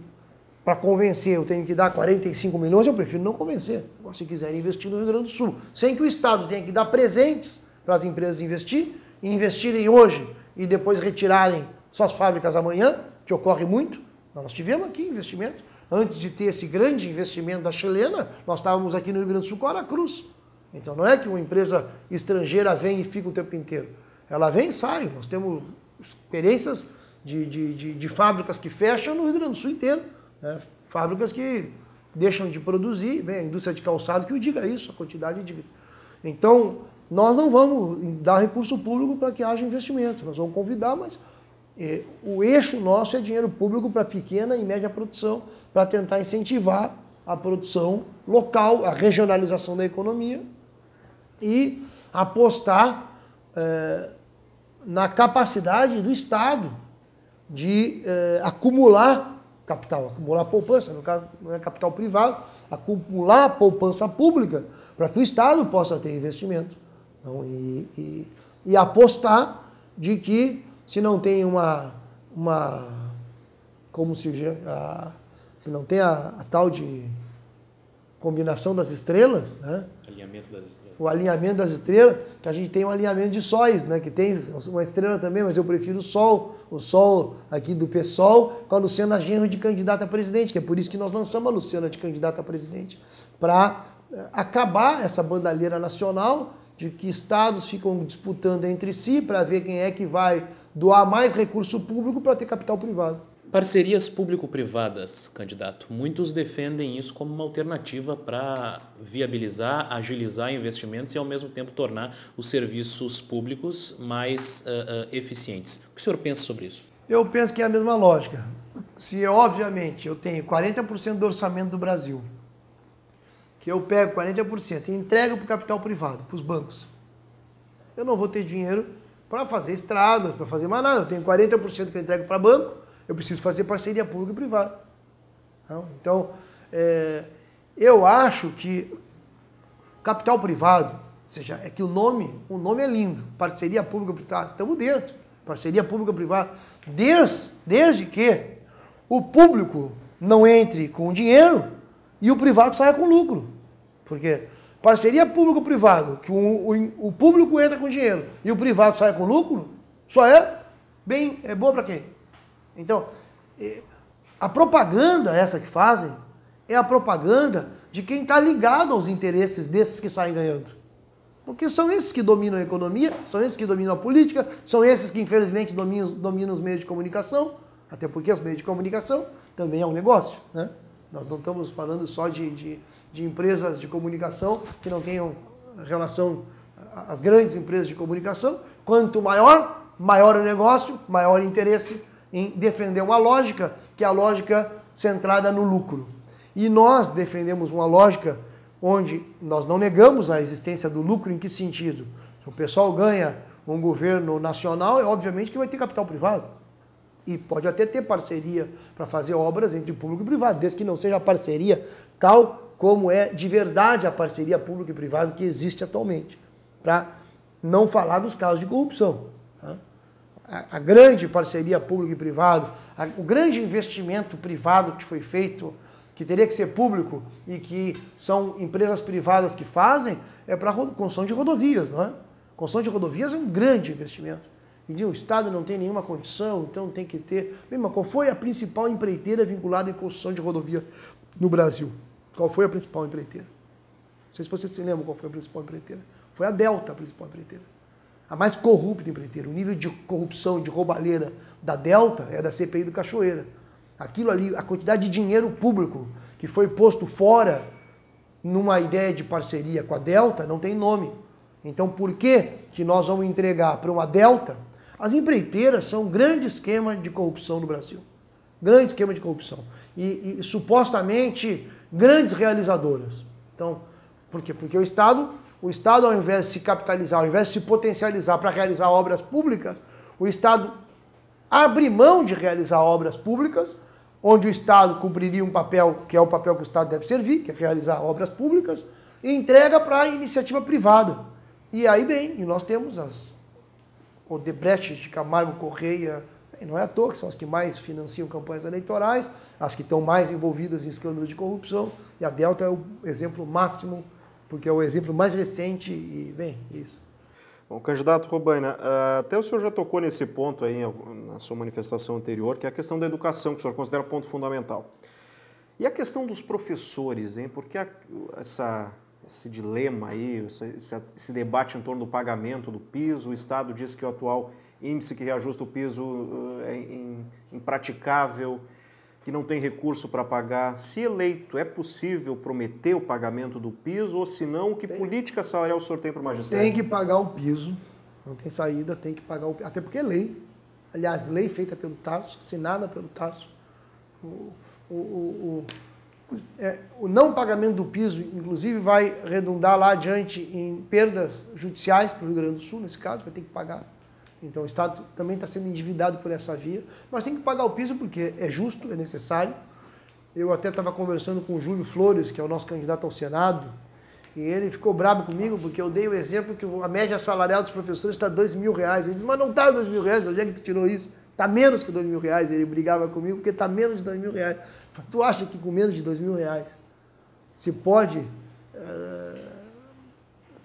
para convencer eu tenho que dar 45 milhões, eu prefiro não convencer. Se quiserem investir no Rio Grande do Sul, sem que o Estado tenha que dar presentes para as empresas investir, e investirem hoje e depois retirarem suas fábricas amanhã, que ocorre muito. Nós tivemos aqui investimentos. Antes de ter esse grande investimento da chilena, nós estávamos aqui no Rio Grande do Sul com a Aracruz. Então não é que uma empresa estrangeira vem e fica o tempo inteiro. Ela vem e sai. Nós temos experiências de fábricas que fecham no Rio Grande do Sul inteiro. Né? Fábricas que deixam de produzir, bem, a indústria de calçado que o diga isso, a quantidade de... Então, nós não vamos dar recurso público para que haja investimento. Nós vamos convidar, mas o eixo nosso é dinheiro público para pequena e média produção, para tentar incentivar a produção local, a regionalização da economia e apostar na capacidade do Estado de acumular capital, acumular poupança, no caso não é capital privado, acumular poupança pública para que o Estado possa ter investimento. Então, e apostar de que se não tem como se não tem a tal de combinação das estrelas, né?
Alinhamento das estrelas.
O alinhamento das estrelas, que a gente tem um alinhamento de sóis, né? Que tem uma estrela também, mas eu prefiro o Sol aqui do PSOL, com a Luciana Genro de candidata a presidente, que é por isso que nós lançamos a Luciana de candidata a presidente, para acabar essa bandalheira nacional de que estados ficam disputando entre si para ver quem é que vai doar mais recurso público para ter capital privado.
Parcerias público-privadas, candidato. Muitos defendem isso como uma alternativa para viabilizar, agilizar investimentos e, ao mesmo tempo, tornar os serviços públicos mais eficientes. O que o senhor pensa sobre isso?
Eu penso que é a mesma lógica. Se, obviamente, eu tenho 40% do orçamento do Brasil, que eu pego 40% e entrego para o capital privado, para os bancos, eu não vou ter dinheiro para fazer estradas, para fazer mais nada. Eu tenho 40% que eu entrego para banco, eu preciso fazer parceria pública e privada. Então, eu acho que capital privado, ou seja, é que o nome é lindo, parceria pública e privada, estamos dentro, parceria pública e privada, desde que o público não entre com dinheiro e o privado saia com lucro. Porque parceria público-privado, que o público entra com dinheiro e o privado sai com lucro, só é boa para quem? Então, a propaganda essa que fazem é a propaganda de quem está ligado aos interesses desses que saem ganhando. Porque são esses que dominam a economia, são esses que dominam a política, são esses que infelizmente dominam os meios de comunicação, até porque os meios de comunicação também é um negócio, né? Nós não estamos falando só de empresas de comunicação que não tenham relação às grandes empresas de comunicação. Quanto maior o negócio, maior o interesse em defender uma lógica, que é a lógica centrada no lucro. E nós defendemos uma lógica onde nós não negamos a existência do lucro. Em que sentido? Se o pessoal ganha um governo nacional, é obviamente que vai ter capital privado. E pode até ter parceria para fazer obras entre público e privado, desde que não seja a parceria tal como é de verdade a parceria público e privado que existe atualmente. Para não falar dos casos de corrupção. Tá? A grande parceria público e privado, o grande investimento privado que foi feito, que teria que ser público e que são empresas privadas que fazem, é para a construção de rodovias. Não é? Construção de rodovias é um grande investimento. E o Estado não tem nenhuma condição, então tem que ter... Mas qual foi a principal empreiteira vinculada em construção de rodovia no Brasil? Qual foi a principal empreiteira? Não sei se vocês se lembram qual foi a principal empreiteira. Foi a Delta, a principal empreiteira. A mais corrupta empreiteira. O nível de corrupção, de roubalheira da Delta é da CPI do Cachoeira. Aquilo ali, a quantidade de dinheiro público que foi posto fora numa ideia de parceria com a Delta não tem nome. Então, por que nós vamos entregar para uma Delta? As empreiteiras são um grande esquema de corrupção no Brasil. Grande esquema de corrupção. E supostamente grandes realizadoras. Então, por quê? Porque o Estado, ao invés de se capitalizar, ao invés de se potencializar para realizar obras públicas, o Estado abre mão de realizar obras públicas, onde o Estado cumpriria um papel, que é o papel que o Estado deve servir, que é realizar obras públicas, e entrega para a iniciativa privada. E aí, bem, nós temos as Odebrecht de Camargo Correia, não é à toa que são as que mais financiam campanhas eleitorais, as que estão mais envolvidas em escândalos de corrupção, e a Delta é o exemplo máximo, porque é o exemplo mais recente, e, bem, isso.
Bom, candidato Robaina, até o senhor já tocou nesse ponto aí na sua manifestação anterior, que é a questão da educação, que o senhor considera ponto fundamental. E a questão dos professores, hein? Porque esse dilema aí, esse debate em torno do pagamento do piso, o Estado diz que o atual índice que reajusta o piso é impraticável, que não tem recurso para pagar. Se eleito, é possível prometer o pagamento do piso, ou se não, que política salarial o senhor tem para o magistério?
Tem que pagar o piso, não tem saída, tem que pagar o piso, até porque é lei. Aliás, lei feita pelo Tarso, assinada pelo Tarso. O não pagamento do piso, inclusive, vai redundar lá adiante em perdas judiciais para o Rio Grande do Sul, nesse caso, vai ter que pagar. Então o Estado também está sendo endividado por essa via, mas tem que pagar o piso porque é justo, é necessário. Eu até estava conversando com o Júlio Flores, que é o nosso candidato ao Senado, e ele ficou bravo comigo porque eu dei o exemplo que a média salarial dos professores está R$2.000. Ele disse, mas não está R$2.000, onde é que tu tirou isso? Está menos que R$2.000. Ele brigava comigo porque está menos de R$2.000. Tu acha que com menos de R$2.000 se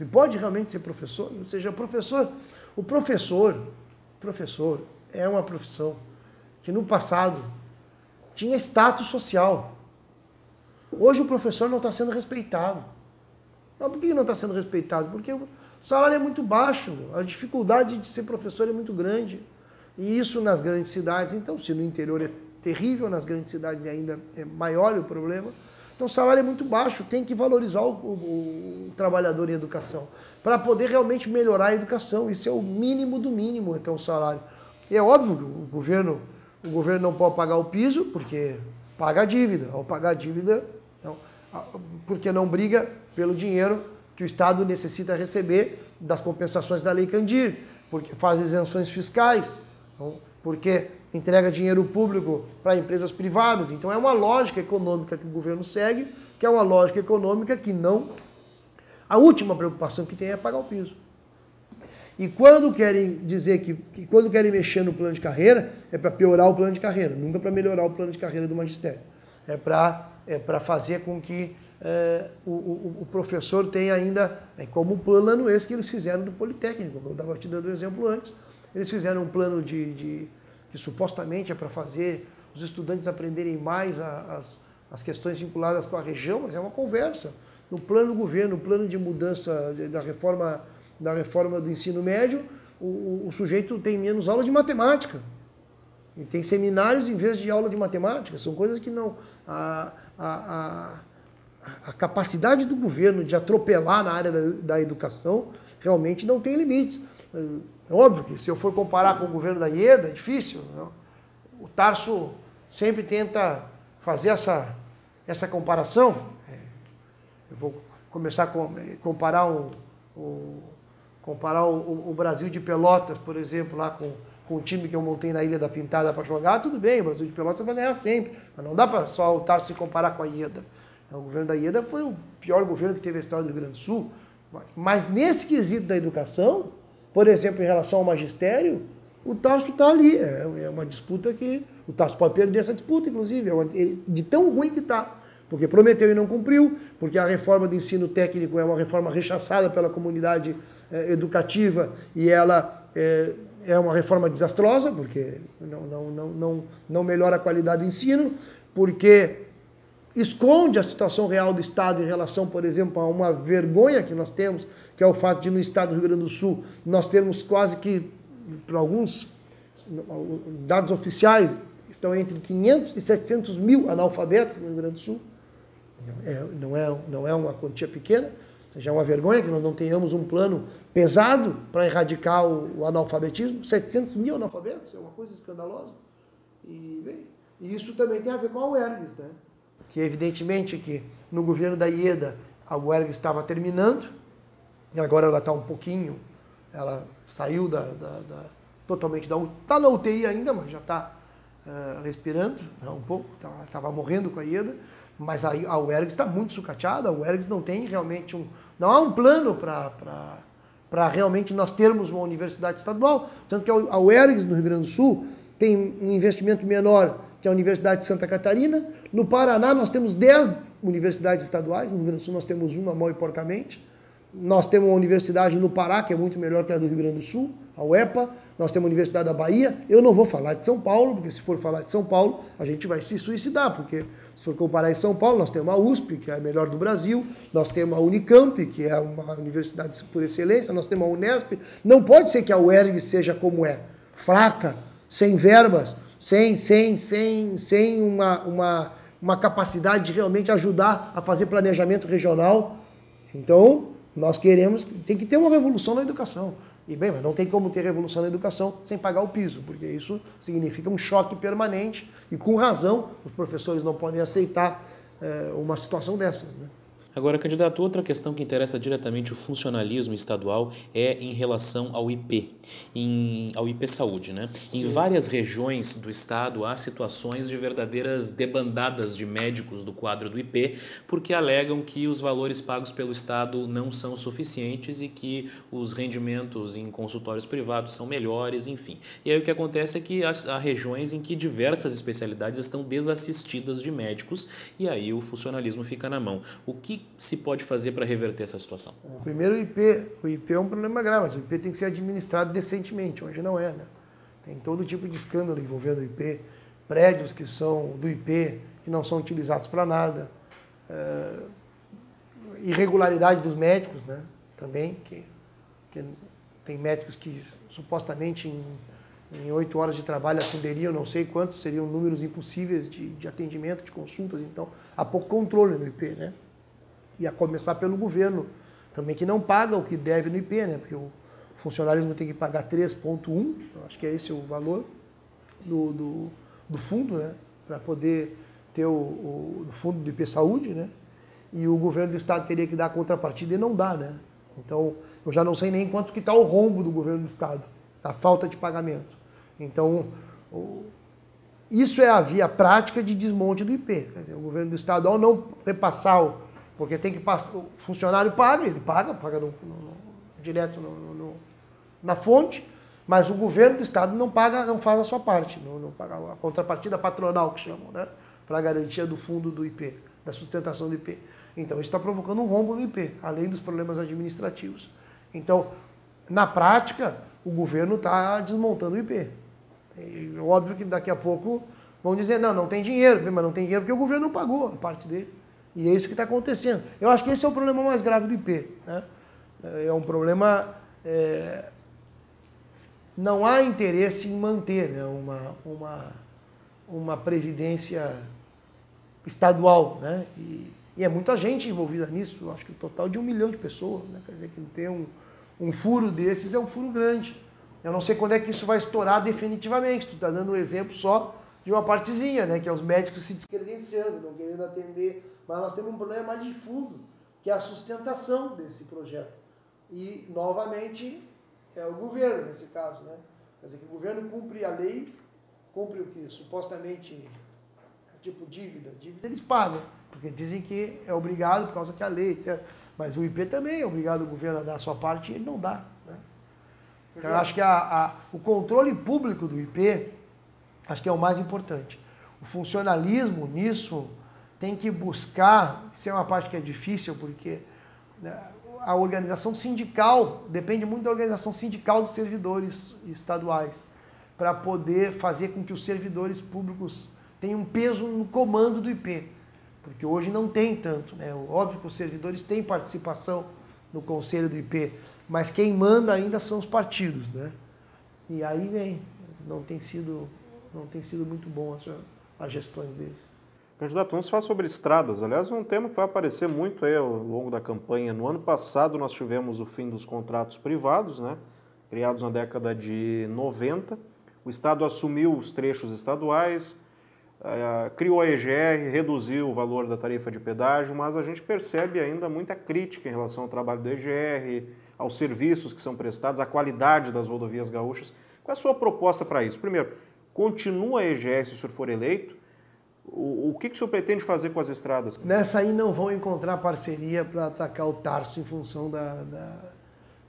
pode realmente ser professor? Ou seja, o professor é uma profissão que no passado tinha status social. Hoje o professor não está sendo respeitado. Mas por que não está sendo respeitado? Porque o salário é muito baixo, a dificuldade de ser professor é muito grande. E isso nas grandes cidades, então, se no interior é terrível, nas grandes cidades ainda é maior o problema. Então o salário é muito baixo, tem que valorizar o trabalhador em educação, para poder realmente melhorar a educação. Isso é o mínimo do mínimo, então, o salário. E é óbvio que o governo não pode pagar o piso, porque paga a dívida. Ao pagar a dívida, então, porque não briga pelo dinheiro que o Estado necessita receber das compensações da Lei Candir, porque faz isenções fiscais, então, porque entrega dinheiro público para empresas privadas. Então é uma lógica econômica que o governo segue, que é uma lógica econômica que não... A última preocupação que tem é pagar o piso. E quando querem dizer que quando querem mexer no plano de carreira, é para piorar o plano de carreira, nunca para melhorar o plano de carreira do magistério. É para fazer com que o professor tenha ainda, como um plano esse que eles fizeram do Politécnico, eu estava te dando o exemplo antes, eles fizeram um plano que supostamente é para fazer os estudantes aprenderem mais as questões vinculadas com a região, mas é uma conversa. No plano do governo, no plano de mudança da reforma do ensino médio, o sujeito tem menos aula de matemática. E tem seminários em vez de aula de matemática. São coisas que não... A capacidade do governo de atropelar na área da educação realmente não tem limites. É óbvio que se eu for comparar com o governo da Ieda, é difícil. Não? O Tarso sempre tenta fazer essa comparação. Eu vou começar a comparar o Brasil de Pelotas, por exemplo, lá com o time que eu montei na Ilha da Pintada para jogar. Tudo bem, o Brasil de Pelotas vai ganhar sempre, mas não dá para só o Tarso se comparar com a Ieda. O governo da Ieda foi o pior governo que teve a história do Rio Grande do Sul. Mas nesse quesito da educação, por exemplo, em relação ao magistério, o Tarso está ali. É uma disputa que... O Tarso pode perder essa disputa, inclusive, de tão ruim que está. Porque prometeu e não cumpriu, porque a reforma do ensino técnico é uma reforma rechaçada pela comunidade educativa e ela é uma reforma desastrosa, porque não melhora a qualidade do ensino, porque esconde a situação real do Estado em relação, por exemplo, a uma vergonha que nós temos, que é o fato de no Estado do Rio Grande do Sul nós termos quase que, para alguns dados oficiais, estão entre 500 e 700 mil analfabetos no Rio Grande do Sul. Não é uma quantia pequena, já é uma vergonha que nós não tenhamos um plano pesado para erradicar o analfabetismo. 700 mil analfabetos é uma coisa escandalosa. E isso também tem a ver com a UERGS, né? Que evidentemente que no governo da Ieda a UERGS estava terminando, e agora ela está um pouquinho, ela saiu totalmente da UTI, está na UTI ainda, mas já está respirando, né, um pouco, estava morrendo com a Ieda, mas a UERGS está muito sucateada, a UERGS não tem realmente não há um plano para realmente nós termos uma universidade estadual, tanto que a UERGS no Rio Grande do Sul tem um investimento menor que a Universidade de Santa Catarina. No Paraná nós temos 10 universidades estaduais, no Rio Grande do Sul nós temos uma, mal e porcamente. Nós temos uma universidade no Pará, que é muito melhor que a do Rio Grande do Sul, a UEPA. Nós temos a Universidade da Bahia. Eu não vou falar de São Paulo, porque se for falar de São Paulo, a gente vai se suicidar, porque se for comparar em São Paulo, nós temos a USP, que é a melhor do Brasil, nós temos a Unicamp, que é uma universidade por excelência, nós temos a Unesp. Não pode ser que a UERGS seja como é, fraca, sem verbas, sem uma capacidade de realmente ajudar a fazer planejamento regional. Então, nós tem que ter uma revolução na educação. E bem, mas não tem como ter revolução na educação sem pagar o piso, porque isso significa um choque permanente e, com razão, os professores não podem aceitar uma situação dessas, né?
Agora, candidato, outra questão que interessa diretamente o funcionalismo estadual é em relação ao IP, ao IP Saúde, né? Sim. Em várias regiões do estado há situações de verdadeiras debandadas de médicos do quadro do IP, porque alegam que os valores pagos pelo estado não são suficientes e que os rendimentos em consultórios privados são melhores, enfim. E aí o que acontece é que há regiões em que diversas especialidades estão desassistidas de médicos e aí o funcionalismo fica na mão. O que se pode fazer para reverter essa situação?
Primeiro, o IP é um problema grave, mas o IP tem que ser administrado decentemente, hoje não é, né? Tem todo tipo de escândalo envolvendo o IP, prédios que são do IP, que não são utilizados para nada, irregularidade dos médicos, né? Também, que tem médicos que supostamente em 8 horas de trabalho atenderiam, não sei quantos, seriam números impossíveis de atendimento, de consultas, então há pouco controle no IP, né? E a começar pelo governo, também que não paga o que deve no IP, né? Porque o funcionalismo tem que pagar 3,1, acho que é esse o valor do fundo, né? Para poder ter o fundo do IP Saúde, né? E o governo do estado teria que dar a contrapartida e não dá, né? Então, eu já não sei nem quanto que está o rombo do governo do estado, a falta de pagamento. Então, isso é a via prática de desmonte do IP. Quer dizer, o governo do estado, ao não repassar porque tem que passar, o funcionário paga, ele paga direto na fonte, mas o governo do estado não paga, não faz a sua parte, não paga a contrapartida patronal, que chamam, né? Para a garantia do fundo do IP, da sustentação do IP. Então, isso está provocando um rombo no IP, além dos problemas administrativos. Então, na prática, o governo está desmontando o IP. E, óbvio que daqui a pouco vão dizer, não tem dinheiro, mas não tem dinheiro porque o governo não pagou a parte dele. E é isso que está acontecendo. Eu acho que esse é o problema mais grave do IP, né? É um problema... não há interesse em manter, né, uma previdência estadual, né? E é muita gente envolvida nisso, eu acho que o total de 1 milhão de pessoas, né? Quer dizer, que ter um furo desses é um furo grande. Eu não sei quando é que isso vai estourar definitivamente. Tu está dando um exemplo só de uma partezinha, né? Que é os médicos se descredenciando, não querendo atender. Mas nós temos um problema mais de fundo, que é a sustentação desse projeto. E, novamente, é o governo, nesse caso, né? Quer dizer, que o governo cumpre a lei, cumpre o que supostamente é tipo dívida. Dívida eles pagam, porque dizem que é obrigado por causa que a lei, etc. Mas o IP também é obrigado o governo a dar a sua parte e ele não dá, né? Então, eu acho que o controle público do IP, acho que é o mais importante. O funcionalismo nisso tem que buscar, isso é uma parte que é difícil, porque, né, a organização sindical, depende muito da organização sindical dos servidores estaduais, para poder fazer com que os servidores públicos tenham peso no comando do IP. porque hoje não tem tanto, né? Óbvio que os servidores têm participação no conselho do IP, mas quem manda ainda são os partidos, né? E aí não tem sido muito bom as gestões deles.
Candidato, vamos falar sobre estradas. Aliás, é um tema que vai aparecer muito aí ao longo da campanha. No ano passado, nós tivemos o fim dos contratos privados, né? Criados na década de 90. O Estado assumiu os trechos estaduais, criou a EGR, reduziu o valor da tarifa de pedágio, mas a gente percebe ainda muita crítica em relação ao trabalho da EGR, aos serviços que são prestados, à qualidade das rodovias gaúchas. Qual é a sua proposta para isso? Primeiro, continua a EGR se o senhor for eleito? O que o senhor pretende fazer com as estradas?
Nessa aí não vão encontrar parceria para atacar o Tarso em função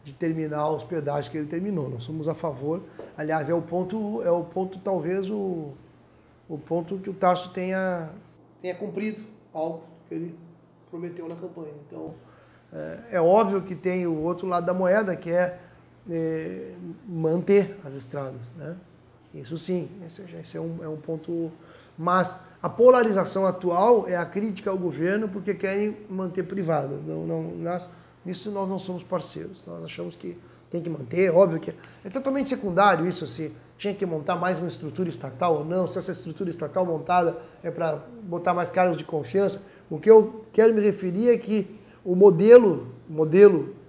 de terminar os pedágios que ele terminou. Nós somos a favor. Aliás, é o ponto talvez o ponto que o Tarso tenha cumprido algo que ele prometeu na campanha. Então, é óbvio que tem o outro lado da moeda, que é manter as estradas, né? Isso sim, esse é um ponto. Mas a polarização atual é a crítica ao governo porque querem manter privadas. Nisso nós não somos parceiros. Nós achamos que tem que manter, óbvio que é totalmente secundário isso, se tinha que montar mais uma estrutura estatal ou não, se essa estrutura estatal montada é para botar mais cargos de confiança. O que eu quero me referir é que o modelo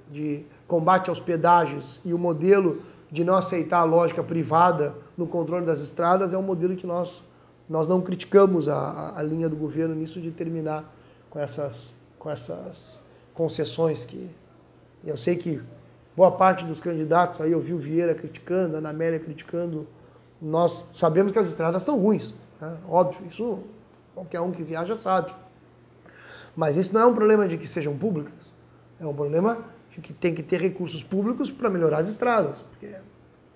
de combate aos pedágios e o modelo de não aceitar a lógica privada no controle das estradas é um modelo que nós não criticamos a linha do governo nisso de terminar com essas concessões que eu sei que boa parte dos candidatos, aí eu vi o Vieira criticando, a Ana Amélia criticando, nós sabemos que as estradas estão ruins, né? Óbvio, isso qualquer um que viaja sabe. Mas isso não é um problema de que sejam públicas, é um problema de que tem que ter recursos públicos para melhorar as estradas, porque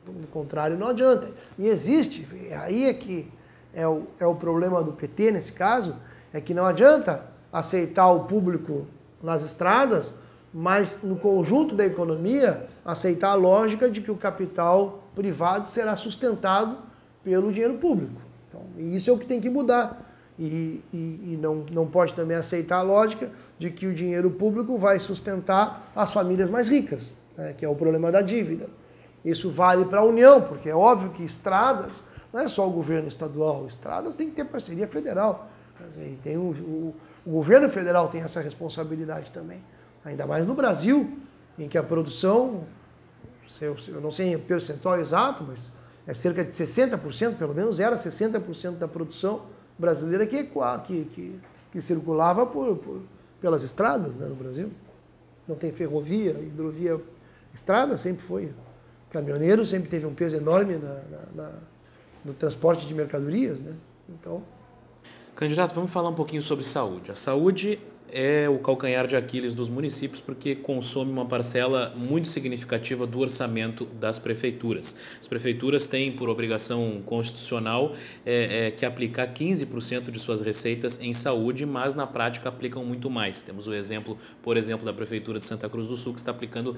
do contrário não adianta. E existe, aí é que é o problema do PT nesse caso, é que não adianta aceitar o público nas estradas, mas no conjunto da economia aceitar a lógica de que o capital privado será sustentado pelo dinheiro público. Então, isso é o que tem que mudar. E não pode também aceitar a lógica de que o dinheiro público vai sustentar as famílias mais ricas, né, que é o problema da dívida. Isso vale para a União, porque é óbvio que estradas não é só o governo estadual, estradas tem que ter parceria federal. Tem o governo federal tem essa responsabilidade também. Ainda mais no Brasil, em que a produção, eu não sei o percentual exato, mas é cerca de 60%, pelo menos era 60% da produção brasileira que circulava pelas estradas, né, no Brasil. Não tem ferrovia, hidrovia, estrada sempre foi. Caminhoneiro sempre teve um peso enorme no transporte de mercadorias, né? Então...
Candidato, vamos falar um pouquinho sobre saúde. A saúde é o calcanhar de Aquiles dos municípios porque consome uma parcela muito significativa do orçamento das prefeituras. As prefeituras têm por obrigação constitucional que aplicar 15% de suas receitas em saúde, mas na prática aplicam muito mais. Temos o exemplo, por exemplo, da Prefeitura de Santa Cruz do Sul, que está aplicando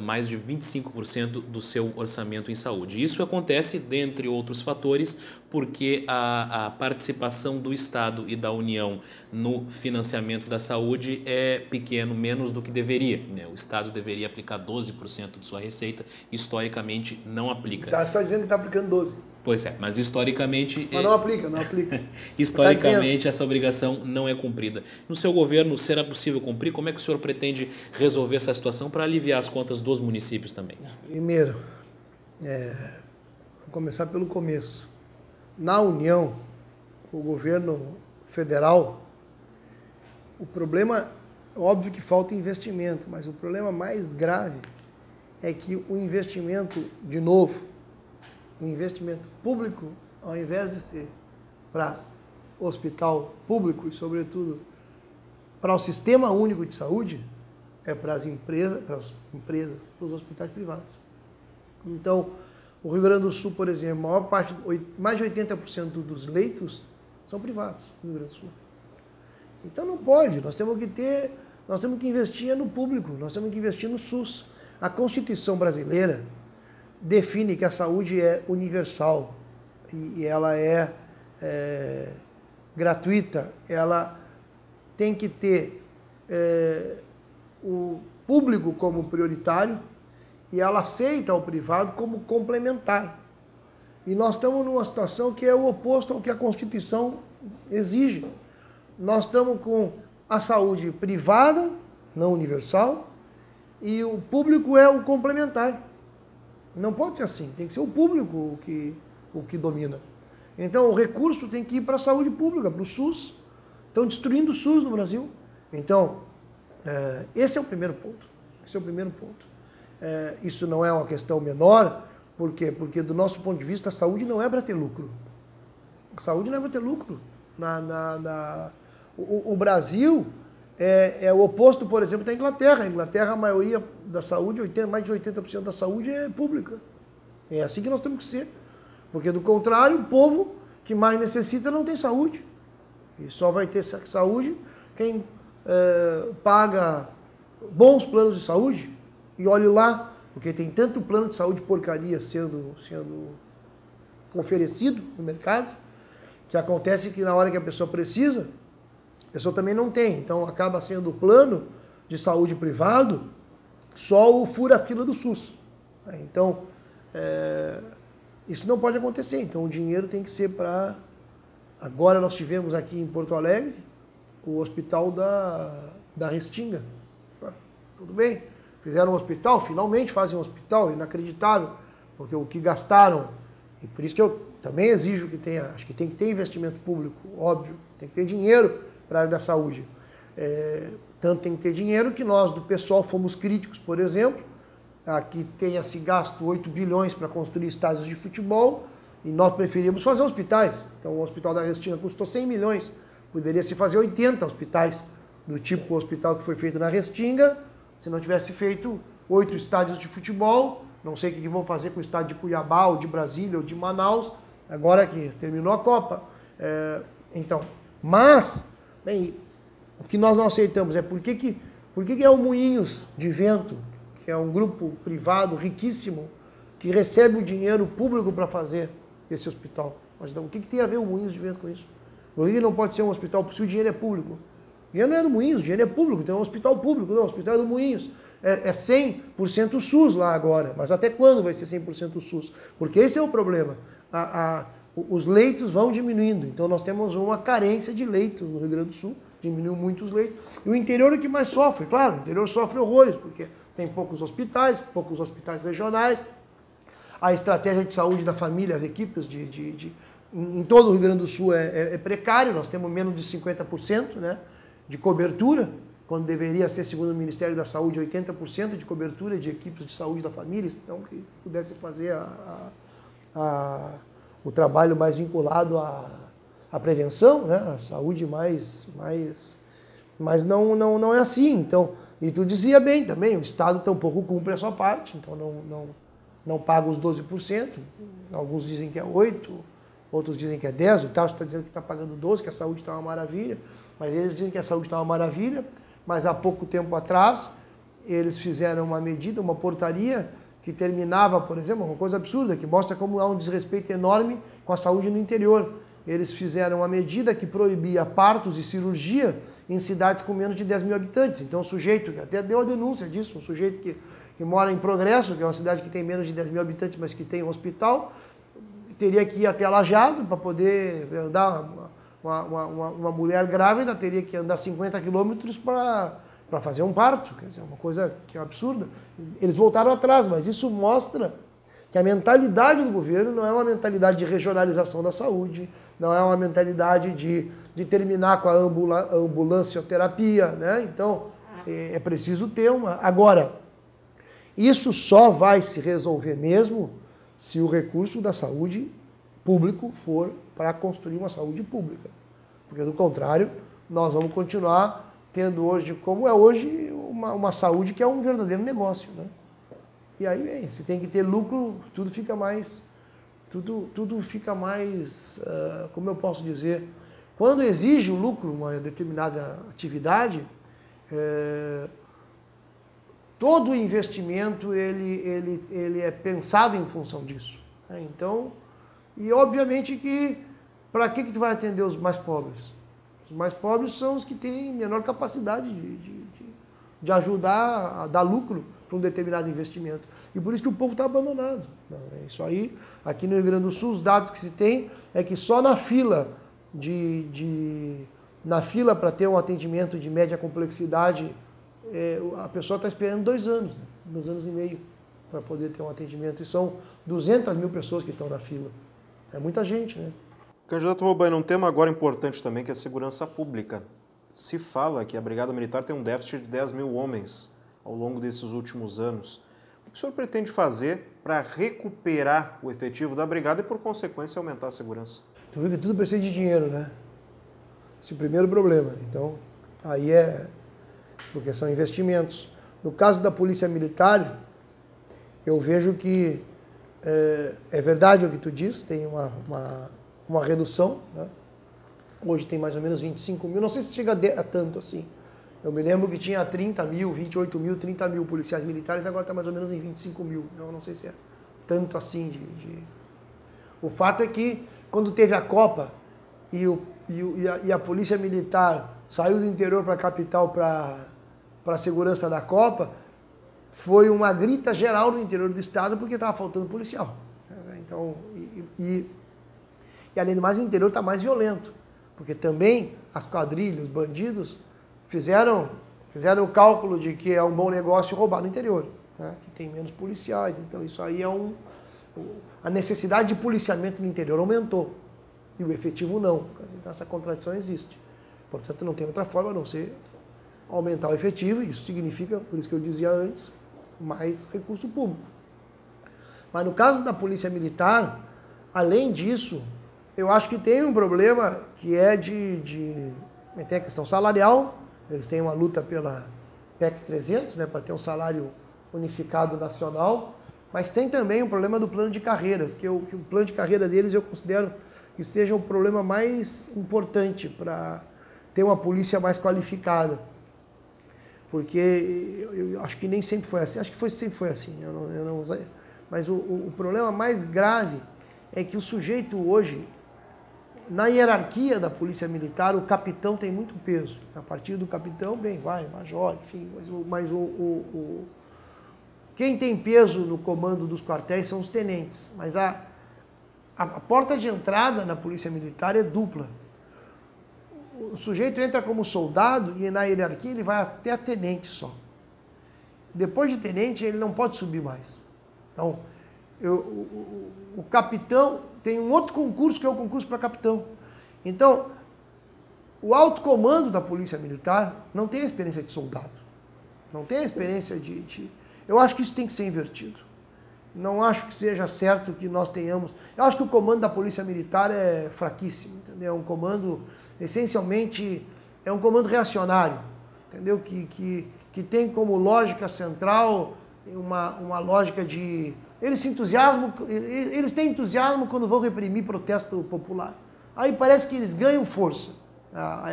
mais de 25% do seu orçamento em saúde. Isso acontece, dentre outros fatores, porque a participação do Estado e da União no financiamento da saúde é pequeno, menos do que deveria, né? O Estado deveria aplicar 12% de sua receita, historicamente não aplica.
Você está dizendo que está aplicando 12%.
Pois é, mas historicamente...
Mas não aplica.
Historicamente essa obrigação não é cumprida. No seu governo, será possível cumprir? Como é que o senhor pretende resolver essa situação para aliviar as contas dos municípios também?
Primeiro, vou começar pelo começo. Na União, o governo federal, o problema, óbvio que falta investimento, mas o problema mais grave é que o investimento, de novo, o investimento público, ao invés de ser para hospital público e, sobretudo, para o Sistema Único de Saúde, é para as empresas, para os hospitais privados. Então, o Rio Grande do Sul, por exemplo, mais de 80% dos leitos são privados no Rio Grande do Sul. Então não pode, nós temos que investir no público, nós temos que investir no SUS. A Constituição brasileira define que a saúde é universal e ela é gratuita, ela tem que ter o público como prioritário e ela aceita o privado como complementar. E nós estamos numa situação que é o oposto ao que a Constituição exige. Nós estamos com a saúde privada, não universal, e o público é o complementar. Não pode ser assim, tem que ser o público o que domina. Então o recurso tem que ir para a saúde pública, para o SUS. Estão destruindo o SUS no Brasil. Então, esse é o primeiro ponto. Esse é o primeiro ponto. Isso não é uma questão menor. Por quê? Porque do nosso ponto de vista a saúde não é para ter lucro. A saúde não é para ter lucro. O Brasil é o oposto, por exemplo, da Inglaterra. A Inglaterra, a maioria da saúde, mais de 80% da saúde é pública. É assim que nós temos que ser. Porque, do contrário, o povo que mais necessita não tem saúde. E só vai ter saúde quem paga bons planos de saúde. E olhe lá, porque tem tanto plano de saúde porcaria sendo oferecido no mercado, que acontece que na hora que a pessoa precisa, a pessoa também não tem. Então acaba sendo o plano de saúde privado só o fura-fila do SUS. Então, isso não pode acontecer. Então o dinheiro tem que ser para... Agora nós tivemos aqui em Porto Alegre o hospital da Restinga. Tudo bem, fizeram um hospital, finalmente fazem um hospital, inacreditável, porque o que gastaram, e por isso que eu também exijo que tenha, acho que tem que ter investimento público, óbvio, tem que ter dinheiro para a área da saúde. Tanto tem que ter dinheiro que nós do pessoal fomos críticos, por exemplo, aqui tenha se gasto 8 bilhões para construir estádios de futebol, e nós preferimos fazer hospitais. Então o hospital da Restinga custou 100 milhões, poderia se fazer 80 hospitais, do tipo o hospital que foi feito na Restinga, se não tivesse feito 8 estádios de futebol. Não sei o que vão fazer com o estádio de Cuiabá, ou de Brasília, ou de Manaus, agora que terminou a Copa. Então, mas, bem, o que nós não aceitamos é por que é o Moinhos de Vento, que é um grupo privado riquíssimo, que recebe o dinheiro público para fazer esse hospital. Mas então, o que tem a ver o Moinhos de Vento com isso? Por que não pode ser um hospital se o dinheiro é público? O dinheiro não é do Moinhos, o dinheiro é público, então é um hospital público, não, o hospital é do Moinhos. É 100% SUS lá agora, mas até quando vai ser 100% SUS? Porque esse é o problema. Os leitos vão diminuindo, então nós temos uma carência de leitos no Rio Grande do Sul, diminuiu muito os leitos. E o interior é que mais sofre, claro, o interior sofre horrores, porque tem poucos hospitais regionais. A estratégia de saúde da família, as equipes em todo o Rio Grande do Sul é precário, nós temos menos de 50%, né, de cobertura, quando deveria ser, segundo o Ministério da Saúde, 80% de cobertura de equipes de saúde da família, então que pudesse fazer o trabalho mais vinculado à prevenção, né, à saúde mas não é assim. Então, e tu dizia bem também, o Estado tampouco cumpre a sua parte, então não paga os 12%, alguns dizem que é 8%, outros dizem que é 10%, o Tasso está dizendo que está pagando 12%, que a saúde está uma maravilha, mas eles dizem que a saúde está uma maravilha, mas há pouco tempo atrás eles fizeram uma medida, uma portaria que terminava, por exemplo, uma coisa absurda, que mostra como há um desrespeito enorme com a saúde no interior. Eles fizeram uma medida que proibia partos e cirurgia em cidades com menos de 10 mil habitantes. Então o sujeito, que até deu a denúncia disso, um sujeito que mora em Progresso, que é uma cidade que tem menos de 10 mil habitantes, mas que tem um hospital, teria que ir até Lajeado para poder andar. Uma mulher grávida teria que andar 50 quilômetros para fazer um parto, quer dizer, uma coisa que é absurda. Eles voltaram atrás, mas isso mostra que a mentalidade do governo não é uma mentalidade de regionalização da saúde, não é uma mentalidade de terminar com a ambulancioterapia, né? Então, é preciso ter uma... Agora, isso só vai se resolver mesmo se o recurso da saúde público for para construir uma saúde pública. Porque, do contrário, nós vamos continuar tendo hoje, como é hoje, uma saúde que é um verdadeiro negócio, né? E aí, se tem que ter lucro, tudo fica mais, como eu posso dizer, quando exige o lucro, uma determinada atividade, todo o investimento ele é pensado em função disso, né? Então, e obviamente que, para que tu vai atender os mais pobres? Os mais pobres são os que têm menor capacidade de ajudar a dar lucro para um determinado investimento. E por isso que o povo está abandonado. Isso aí, aqui no Rio Grande do Sul, os dados que se tem é que só na fila para ter um atendimento de média complexidade, a pessoa está esperando 2 anos, 2 anos e meio, para poder ter um atendimento. E são 200 mil pessoas que estão na fila. É muita gente, né?
Candidato Robaina, um tema agora importante também, que é a segurança pública. Se fala que a Brigada Militar tem um déficit de 10 mil homens ao longo desses últimos anos. O que o senhor pretende fazer para recuperar o efetivo da Brigada e, por consequência, aumentar a segurança?
Tu vê que tudo precisa de dinheiro, né? Esse é o primeiro problema. Então, aí porque são investimentos. No caso da Polícia Militar, eu vejo que é verdade o que tu diz, tem uma redução, né? Hoje tem mais ou menos 25 mil, não sei se chega a tanto assim. Eu me lembro que tinha 30 mil, 28 mil, 30 mil policiais militares, agora está mais ou menos em 25 mil. Eu não sei se é tanto assim. O fato é que quando teve a Copa e a Polícia Militar saiu do interior para a capital para a segurança da Copa, foi uma grita geral no interior do estado porque estava faltando policial. Então, e além do mais, o interior está mais violento, porque também as quadrilhas, os bandidos, fizeram o cálculo de que é um bom negócio roubar no interior, né? Que tem menos policiais. Então isso aí a necessidade de policiamento no interior aumentou e o efetivo não. Então essa contradição existe. Portanto, não tem outra forma a não ser aumentar o efetivo. Isso significa, por isso que eu dizia antes, mais recurso público. Mas no caso da Polícia Militar, além disso, eu acho que tem um problema que é tem a questão salarial. Eles têm uma luta pela PEC 300, né, para ter um salário unificado nacional, mas tem também o problema do plano de carreiras, que o plano de carreira deles eu considero que seja o problema mais importante para ter uma polícia mais qualificada. Porque eu acho que nem sempre foi assim, acho que sempre foi assim, eu não sei. Mas o problema mais grave é que o sujeito hoje, na hierarquia da Polícia Militar, o capitão tem muito peso. A partir do capitão, vai, major, enfim. Mas quem tem peso no comando dos quartéis são os tenentes. Mas a porta de entrada na Polícia Militar é dupla. O sujeito entra como soldado e na hierarquia ele vai até a tenente só. Depois de tenente, ele não pode subir mais. Então, o capitão tem um outro concurso que é o concurso para capitão. Então, o alto comando da Polícia Militar não tem a experiência de soldado. Não tem a experiência Eu acho que isso tem que ser invertido. Não acho que seja certo que nós tenhamos... Eu acho que o comando da Polícia Militar é fraquíssimo, entendeu? É um comando, essencialmente, é um comando reacionário, entendeu? Que tem como lógica central uma lógica de... Eles têm entusiasmo quando vão reprimir protesto popular. Aí parece que eles ganham força,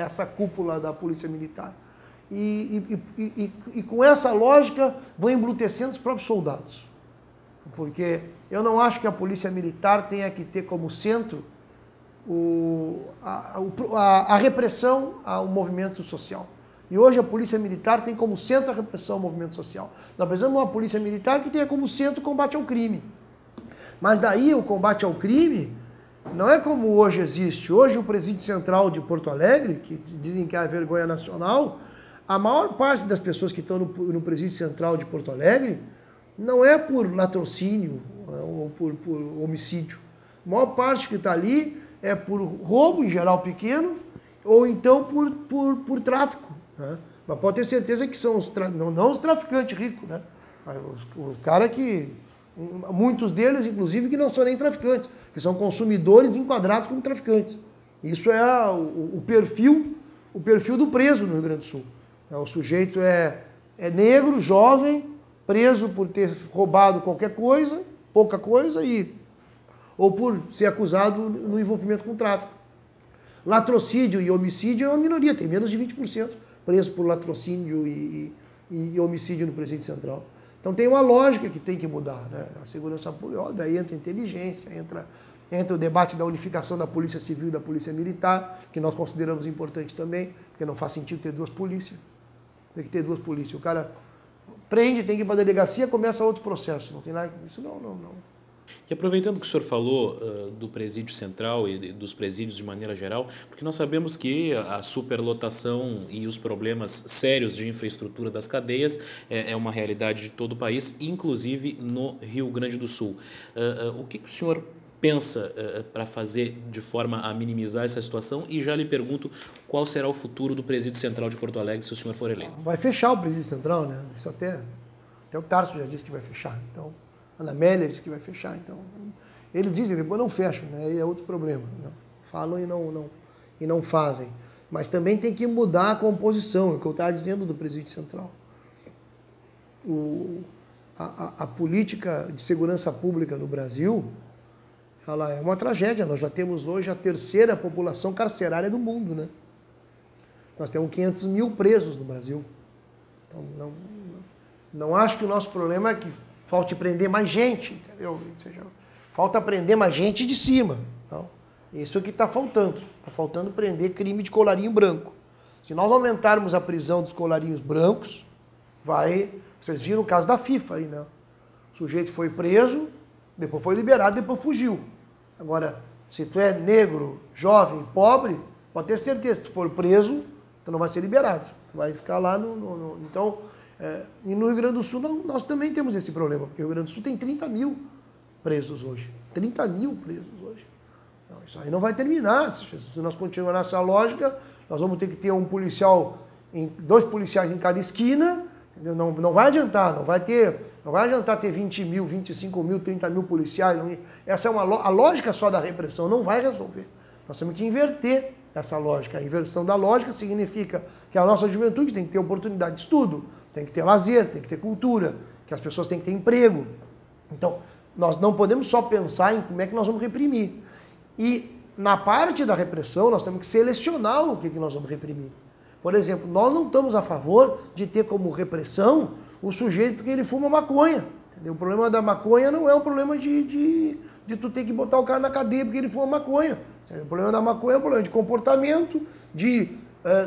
essa cúpula da Polícia Militar. E com essa lógica vão embrutecendo os próprios soldados. Porque eu não acho que a Polícia Militar tenha que ter como centro a repressão ao movimento social. E hoje a Polícia Militar tem como centro a repressão ao movimento social. Nós precisamos de uma Polícia Militar que tenha como centro o combate ao crime. Mas daí o combate ao crime não é como hoje existe. Hoje o Presídio Central de Porto Alegre, que dizem que é a vergonha nacional, a maior parte das pessoas que estão no Presídio Central de Porto Alegre não é por latrocínio ou por homicídio. A maior parte que está ali é por roubo, em geral pequeno, ou então por tráfico. Né? Mas pode ter certeza que são não os traficantes ricos, né? Os caras que... Muitos deles, inclusive, que não são nem traficantes, que são consumidores enquadrados como traficantes. Isso é o perfil do preso no Rio Grande do Sul. O sujeito é negro, jovem, preso por ter roubado qualquer coisa, pouca coisa, ou por ser acusado no envolvimento com tráfico. Latrocínio e homicídio é uma minoria, tem menos de 20% preso por latrocínio e homicídio no Presídio Central. Então tem uma lógica que tem que mudar, né? A segurança pública, daí entra a inteligência, entra entra o debate da unificação da Polícia Civil e da Polícia Militar, que nós consideramos importante também, porque não faz sentido ter duas polícias. Tem que ter duas polícias. O cara prende, tem que ir para a delegacia, começa outro processo. Não tem nada, isso não.
E aproveitando que o senhor falou do presídio central e dos presídios de maneira geral, porque nós sabemos que a superlotação e os problemas sérios de infraestrutura das cadeias é uma realidade de todo o país, inclusive no Rio Grande do Sul. O que o senhor pensa para fazer de forma a minimizar essa situação? E já lhe pergunto qual será o futuro do presídio central de Porto Alegre se o senhor for eleito.
Vai fechar o presídio central, né? Isso até o Tarso já disse que vai fechar. Então, a Ana Amélia disse que vai fechar. Então, eles dizem, depois não fecham, né? Aí é outro problema. Né? Falam e não fazem. Mas também tem que mudar a composição, é o que eu estava dizendo do presídio central. A política de segurança pública no Brasil, ela é uma tragédia. Nós já temos hoje a terceira população carcerária do mundo, né? Nós temos 500 mil presos no Brasil. Então, não acho que o nosso problema é que falte prender mais gente, entendeu? Falta prender mais gente de cima. Então, isso é o que está faltando. Está faltando prender crime de colarinho branco. Se nós aumentarmos a prisão dos colarinhos brancos, Vocês viram o caso da FIFA aí, né? O sujeito foi preso, depois foi liberado, depois fugiu. Agora, se tu é negro, jovem, pobre, pode ter certeza, se tu for preso, tu não vai ser liberado. Tu vai ficar lá Então, e no Rio Grande do Sul nós também temos esse problema, porque o Rio Grande do Sul tem 30 mil presos hoje. 30 mil presos hoje. Então, isso aí não vai terminar. Se nós continuarmos nessa lógica, nós vamos ter que ter dois policiais em cada esquina. Entendeu? Não vai adiantar, não vai adiantar ter 20 mil, 25 mil, 30 mil policiais. Essa é a lógica só da repressão, não vai resolver. Nós temos que inverter essa lógica. A inversão da lógica significa que a nossa juventude tem que ter oportunidade de estudo, tem que ter lazer, tem que ter cultura, que as pessoas têm que ter emprego. Então, nós não podemos só pensar em como é que nós vamos reprimir. E na parte da repressão, nós temos que selecionar o que nós vamos reprimir. Por exemplo, nós não estamos a favor de ter como repressão o sujeito porque ele fuma maconha. Entendeu? O problema da maconha não é um problema de tu ter que botar o cara na cadeia porque ele fuma maconha. O problema da maconha é um problema de comportamento,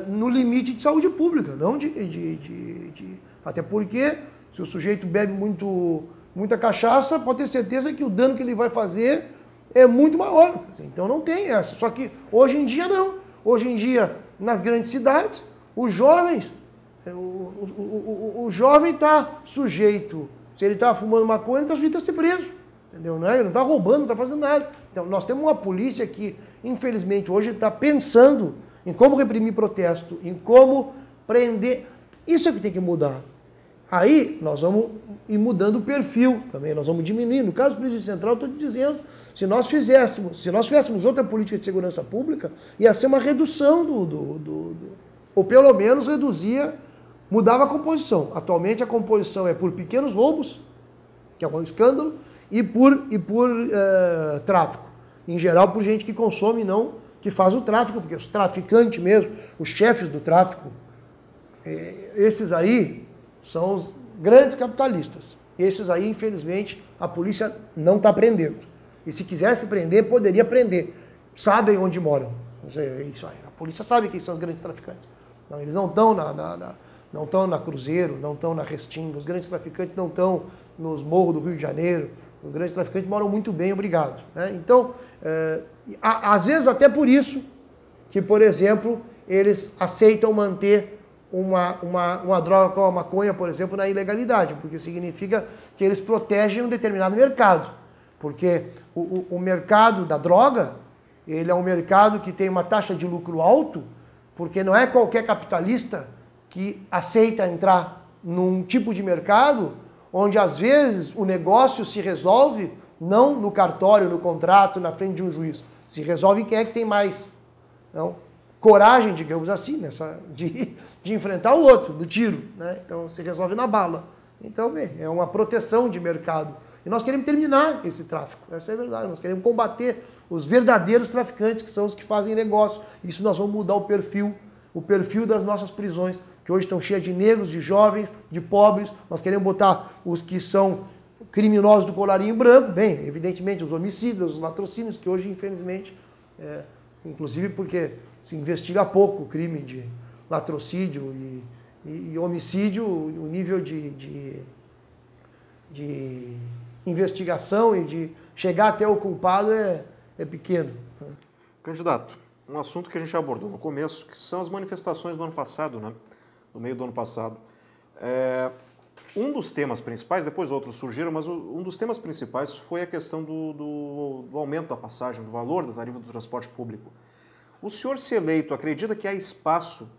no limite de saúde pública, não até porque se o sujeito bebe muita cachaça, pode ter certeza que o dano que ele vai fazer é muito maior. Então não tem essa. Só que hoje em dia não. Hoje em dia, nas grandes cidades, os jovens, o jovem está sujeito, se ele está fumando maconha, ele está sujeito a ser preso. Entendeu? Ele não está roubando, não está fazendo nada. Então nós temos uma polícia que, infelizmente, hoje está pensando em como reprimir protesto, em como prender. Isso é que tem que mudar. Aí nós vamos ir mudando o perfil também, nós vamos diminuir. No caso do Presídio Central, eu estou te dizendo, se nós tivéssemos outra política de segurança pública, ia ser uma redução ou pelo menos mudava a composição. Atualmente a composição é por pequenos roubos, que é um escândalo, e por tráfico. Em geral, por gente que consome, não que faz o tráfico, porque os traficantes mesmo, os chefes do tráfico, esses aí são os grandes capitalistas. Esses aí, infelizmente, a polícia não está prendendo. E se quisesse prender, poderia prender. Sabem onde moram. É isso aí. A polícia sabe quem são os grandes traficantes. Não, eles não estão não estão na Cruzeiro, não estão na Restinga. Os grandes traficantes não estão nos morros do Rio de Janeiro. Os grandes traficantes moram muito bem, obrigado. Né? Então, às vezes até por isso que, por exemplo, eles aceitam manter uma droga como a maconha, por exemplo, na ilegalidade, porque significa que eles protegem um determinado mercado. Porque o mercado da droga, ele é um mercado que tem uma taxa de lucro alto, porque não é qualquer capitalista que aceita entrar num tipo de mercado onde, às vezes, o negócio se resolve não no cartório, no contrato, na frente de um juiz. Se resolve em quem é que tem mais coragem, digamos assim, de enfrentar o outro, do tiro. Né? Então, se resolve na bala. Então, é uma proteção de mercado. E nós queremos terminar esse tráfico. Essa é a verdade. Nós queremos combater os verdadeiros traficantes, que são os que fazem negócio. Isso nós vamos mudar o perfil das nossas prisões, que hoje estão cheias de negros, de jovens, de pobres. Nós queremos botar os que são criminosos do colarinho branco, bem, evidentemente os homicídios, os latrocínios, que hoje, infelizmente, inclusive porque se investiga pouco o crime de latrocínio e homicídio, o nível de investigação e de chegar até o culpado é pequeno.
Candidato, um assunto que a gente abordou no começo, que são as manifestações do ano passado, né? No meio do ano passado. Um dos temas principais, depois outros surgiram, mas um dos temas principais foi a questão do aumento da passagem, do valor da tarifa do transporte público. O senhor, se eleito, acredita que há espaço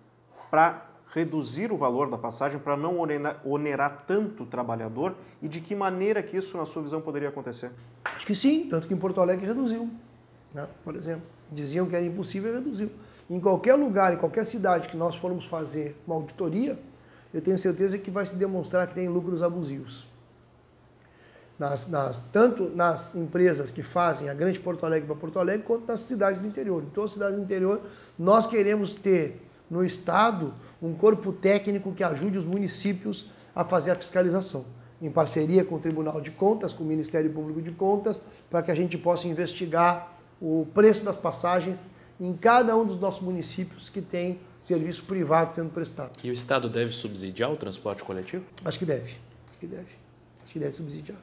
para reduzir o valor da passagem, para não onerar tanto o trabalhador, e de que maneira que isso, na sua visão, poderia acontecer?
Acho que sim, tanto que em Porto Alegre reduziu, né? Por exemplo. Diziam que era impossível e reduziu. Em qualquer lugar, em qualquer cidade que nós formos fazer uma auditoria, eu tenho certeza que vai se demonstrar que tem lucros abusivos. Tanto nas empresas que fazem a Grande Porto Alegre para Porto Alegre, quanto nas cidades do interior. Em todas as cidades do interior, nós queremos ter no Estado um corpo técnico que ajude os municípios a fazer a fiscalização, em parceria com o Tribunal de Contas, com o Ministério Público de Contas, para que a gente possa investigar o preço das passagens em cada um dos nossos municípios que tem serviço privado sendo prestado.
E o Estado deve subsidiar o transporte coletivo?
Acho que deve. Acho que deve subsidiar.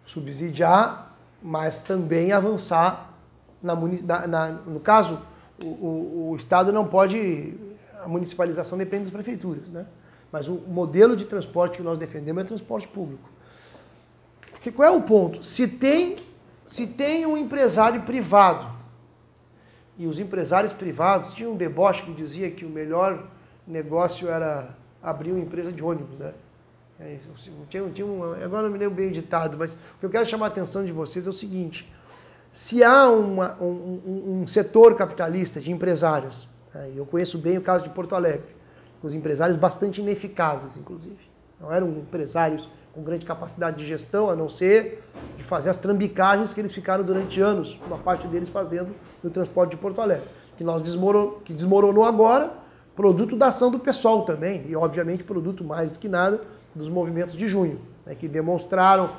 Subsidiar, mas também avançar no caso, o Estado não pode... A municipalização depende das prefeituras, né? Mas o modelo de transporte que nós defendemos é transporte público. Porque qual é o ponto? Se tem um empresário privado, e os empresários privados tinham um deboche que dizia que o melhor negócio era abrir uma empresa de ônibus, né? Agora não me lembro bem o ditado, mas o que eu quero chamar a atenção de vocês é o seguinte: se há um setor capitalista de empresários, né, eu conheço bem o caso de Porto Alegre, os empresários bastante ineficazes, inclusive. Não eram empresários com grande capacidade de gestão, a não ser de fazer as trambicagens que eles ficaram durante anos, uma parte deles fazendo no transporte de Porto Alegre, que desmoronou agora, produto da ação do pessoal também, e obviamente produto mais do que nada dos movimentos de junho, né, que demonstraram,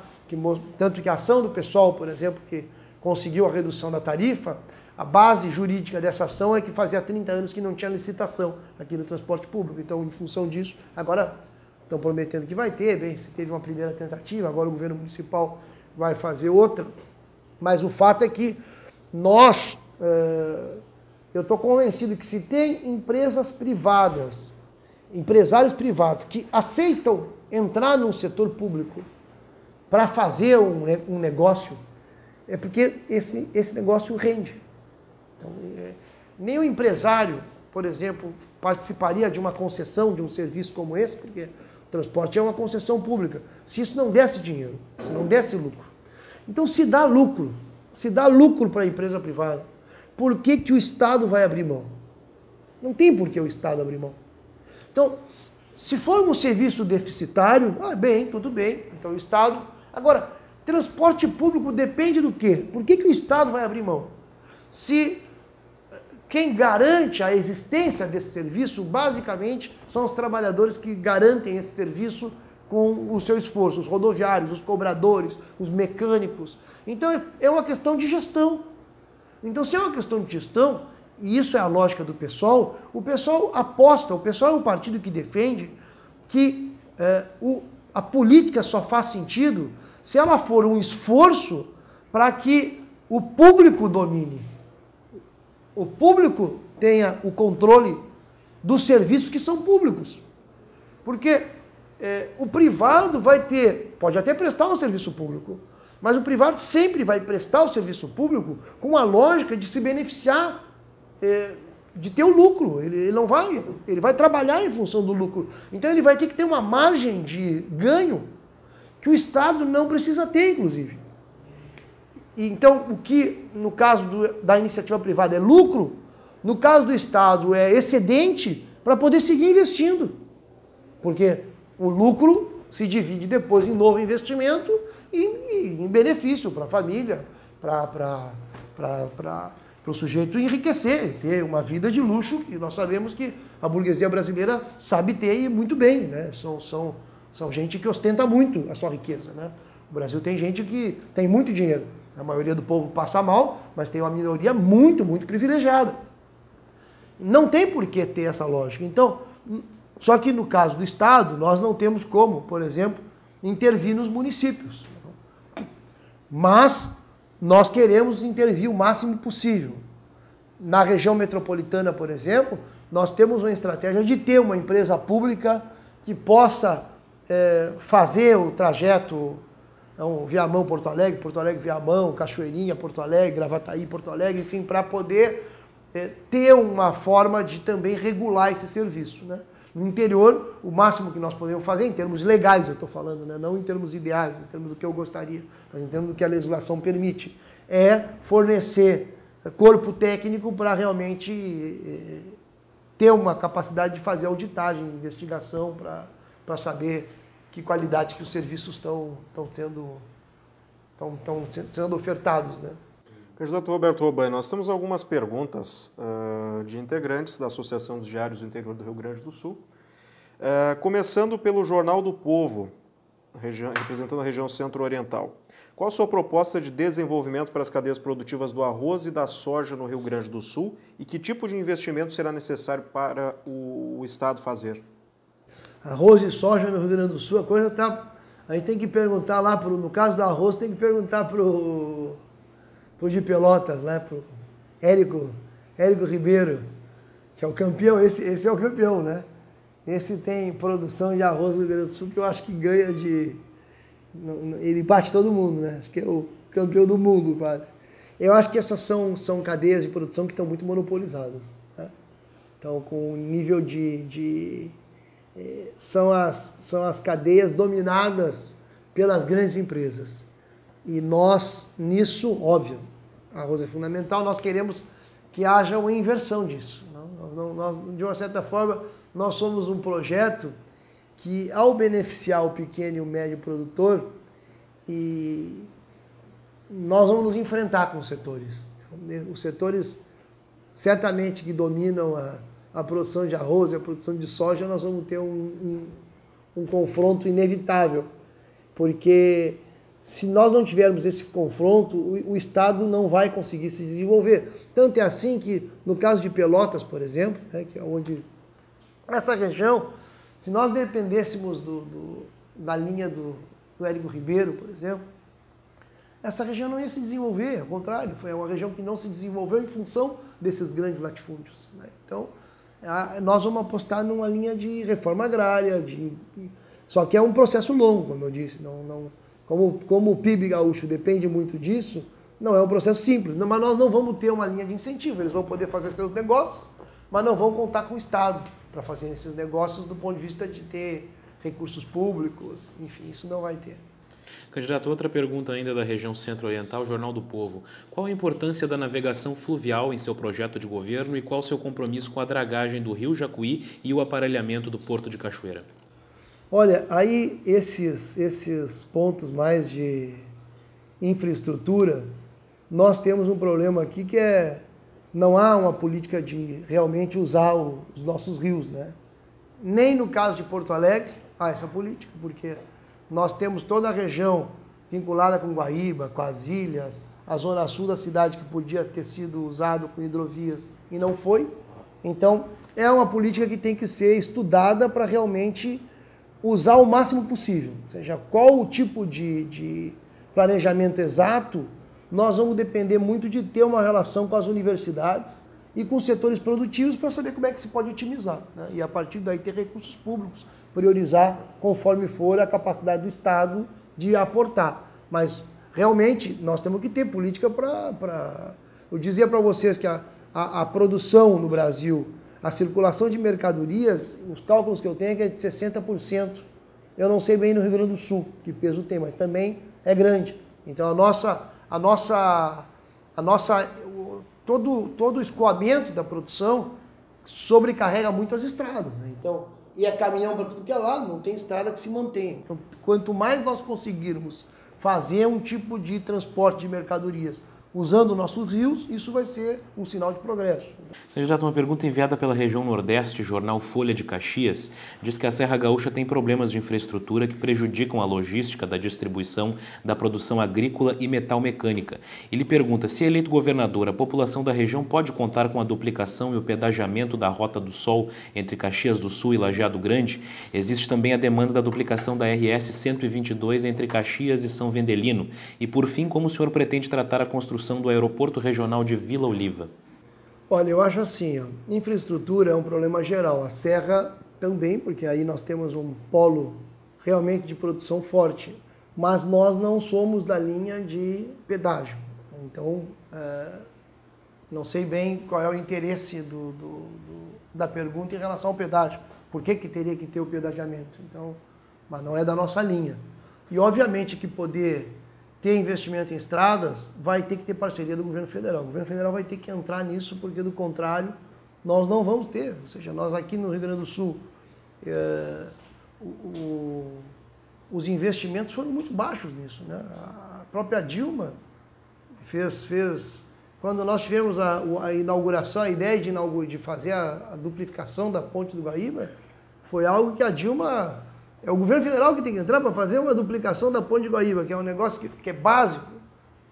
tanto que a ação do pessoal, por exemplo, que conseguiu a redução da tarifa, a base jurídica dessa ação é que fazia 30 anos que não tinha licitação aqui no transporte público, então em função disso, agora estão prometendo que vai ter, bem, se teve uma primeira tentativa, agora o governo municipal vai fazer outra, mas o fato é que eu estou convencido que se tem empresas privadas, empresários privados que aceitam entrar num setor público para fazer um negócio, é porque esse negócio rende. Então, nem o empresário, por exemplo, participaria de uma concessão de um serviço como esse, porque o transporte é uma concessão pública, se isso não desse dinheiro, se não desse lucro. Então, se dá lucro para a empresa privada, por que o Estado vai abrir mão? Não tem por que o Estado abrir mão. Então, se for um serviço deficitário, tudo bem, então o Estado... Agora, transporte público depende do quê? Por que o Estado vai abrir mão? Se quem garante a existência desse serviço, basicamente, são os trabalhadores que garantem esse serviço com o seu esforço, os rodoviários, os cobradores, os mecânicos. Então, é uma questão de gestão. Então, se é uma questão de gestão, e isso é a lógica do PSOL, o PSOL aposta, o PSOL é um partido que defende que a política só faz sentido se ela for um esforço para que o público domine. O público tenha o controle dos serviços que são públicos. Porque o privado pode até prestar um serviço público, mas o privado sempre vai prestar o serviço público com a lógica de se beneficiar, de ter o lucro. Ele vai trabalhar em função do lucro. Então ele vai ter que ter uma margem de ganho que o Estado não precisa ter, inclusive. Então, o que no caso da iniciativa privada é lucro, no caso do Estado é excedente para poder seguir investindo. Porque o lucro se divide depois em novo investimento e em benefício para a família, para o sujeito enriquecer, ter uma vida de luxo, que nós sabemos que a burguesia brasileira sabe ter e muito bem, né? São gente que ostenta muito a sua riqueza, né? O Brasil tem gente que tem muito dinheiro. A maioria do povo passa mal, mas tem uma minoria muito, muito privilegiada. Não tem por que ter essa lógica. Então, só que no caso do Estado, nós não temos como, por exemplo, intervir nos municípios. Mas nós queremos intervir o máximo possível. Na região metropolitana, por exemplo, nós temos uma estratégia de ter uma empresa pública que possa fazer o trajeto Viamão, Porto Alegre, Viamão, Cachoeirinha, Porto Alegre, Gravataí, Porto Alegre, enfim, para poder ter uma forma de também regular esse serviço, né? No interior, o máximo que nós podemos fazer, em termos legais eu estou falando, né? Não em termos ideais, em termos do que eu gostaria, mas em termos do que a legislação permite, é fornecer corpo técnico para realmente ter uma capacidade de fazer auditagem, investigação, para saber que qualidade que os serviços estão sendo ofertados, né?
Candidato Roberto Robaina, nós temos algumas perguntas de integrantes da Associação dos Diários do Interior do Rio Grande do Sul. Começando pelo Jornal do Povo, representando a região centro-oriental. Qual a sua proposta de desenvolvimento para as cadeias produtivas do arroz e da soja no Rio Grande do Sul e que tipo de investimento será necessário para o Estado fazer?
Arroz e soja no Rio Grande do Sul, a coisa está... A gente tem que perguntar lá, no caso do arroz, tem que perguntar para o de Pelotas, né? Pro Érico Ribeiro, que é o campeão, esse é o campeão, né? Esse tem produção de arroz no Rio Grande do Sul que eu acho que ganha de... Ele bate todo mundo, né? Acho que é o campeão do mundo, quase. Eu acho que essas são cadeias de produção que estão muito monopolizadas, né? Então, com nível são as cadeias dominadas pelas grandes empresas. E nós, nisso, óbvio, arroz é fundamental, nós queremos que haja uma inversão disso. Nós, de uma certa forma, nós somos um projeto que, ao beneficiar o pequeno e o médio produtor, nós vamos nos enfrentar com os setores. Os setores, certamente, que dominam a produção de arroz e a produção de soja, nós vamos ter um confronto inevitável, porque se nós não tivermos esse confronto, o Estado não vai conseguir se desenvolver. Tanto é assim que, no caso de Pelotas, por exemplo, né, que é onde essa região, se nós dependêssemos da linha do Érico Ribeiro, por exemplo, essa região não ia se desenvolver, ao contrário, foi uma região que não se desenvolveu em função desses grandes latifúndios, né? Então, nós vamos apostar numa linha de reforma agrária, só que é um processo longo, como eu disse, como o PIB gaúcho depende muito disso, não é um processo simples, mas nós não vamos ter uma linha de incentivo, eles vão poder fazer seus negócios, mas não vão contar com o Estado para fazer esses negócios do ponto de vista de ter recursos públicos, enfim, isso não vai ter.
Candidato, outra pergunta ainda da região centro-oriental, Jornal do Povo. Qual a importância da navegação fluvial em seu projeto de governo e qual o seu compromisso com a dragagem do Rio Jacuí e o aparelhamento do Porto de Cachoeira?
Olha, aí esses pontos mais de infraestrutura, nós temos um problema aqui que não há uma política de realmente usar os nossos rios, né? Nem no caso de Porto Alegre há essa política, porque nós temos toda a região vinculada com Guaíba, com as ilhas, a zona sul da cidade que podia ter sido usado com hidrovias e não foi. Então, é uma política que tem que ser estudada para realmente usar o máximo possível. Ou seja, qual o tipo de planejamento exato, nós vamos depender muito de ter uma relação com as universidades e com os setores produtivos para saber como é que se pode otimizar, né? E a partir daí ter recursos públicos, priorizar conforme for a capacidade do Estado de aportar. Mas realmente nós temos que ter política para... Eu dizia para vocês que a produção no Brasil, a circulação de mercadorias, os cálculos que eu tenho é que é de 60%. Eu não sei bem no Rio Grande do Sul que peso tem, mas também é grande. Então todo o escoamento da produção sobrecarrega muito as estradas, né? Então, e é caminhão para tudo que é lado, não tem estrada que se mantém. Então, quanto mais nós conseguirmos fazer um tipo de transporte de mercadorias usando nossos rios, isso vai ser um sinal de progresso.
Candidato, uma pergunta enviada pela região Nordeste, jornal Folha de Caxias, diz que a Serra Gaúcha tem problemas de infraestrutura que prejudicam a logística da distribuição da produção agrícola e metalmecânica. Ele pergunta, se eleito governador, a população da região pode contar com a duplicação e o pedagiamento da Rota do Sol entre Caxias do Sul e Lajeado Grande? Existe também a demanda da duplicação da RS 122 entre Caxias e São Vendelino. E, por fim, como o senhor pretende tratar a construção do aeroporto regional de Vila Oliva?
Olha, eu acho assim, infraestrutura é um problema geral. A Serra também, porque aí nós temos um polo realmente de produção forte, mas nós não somos da linha de pedágio. Então, não sei bem qual é o interesse da pergunta em relação ao pedágio. Por que teria que ter o pedagiamento? Então, mas não é da nossa linha. E, obviamente, que poder ter investimento em estradas, vai ter que ter parceria do governo federal. O governo federal vai ter que entrar nisso, porque do contrário, nós não vamos ter. Ou seja, nós aqui no Rio Grande do Sul, os investimentos foram muito baixos nisso, né? A própria Dilma fez quando nós tivemos a inauguração, a ideia de fazer a duplicação da Ponte do Guaíba, foi algo que a Dilma... É o governo federal que tem que entrar para fazer uma duplicação da Ponte de Guaíba, que é um negócio que é básico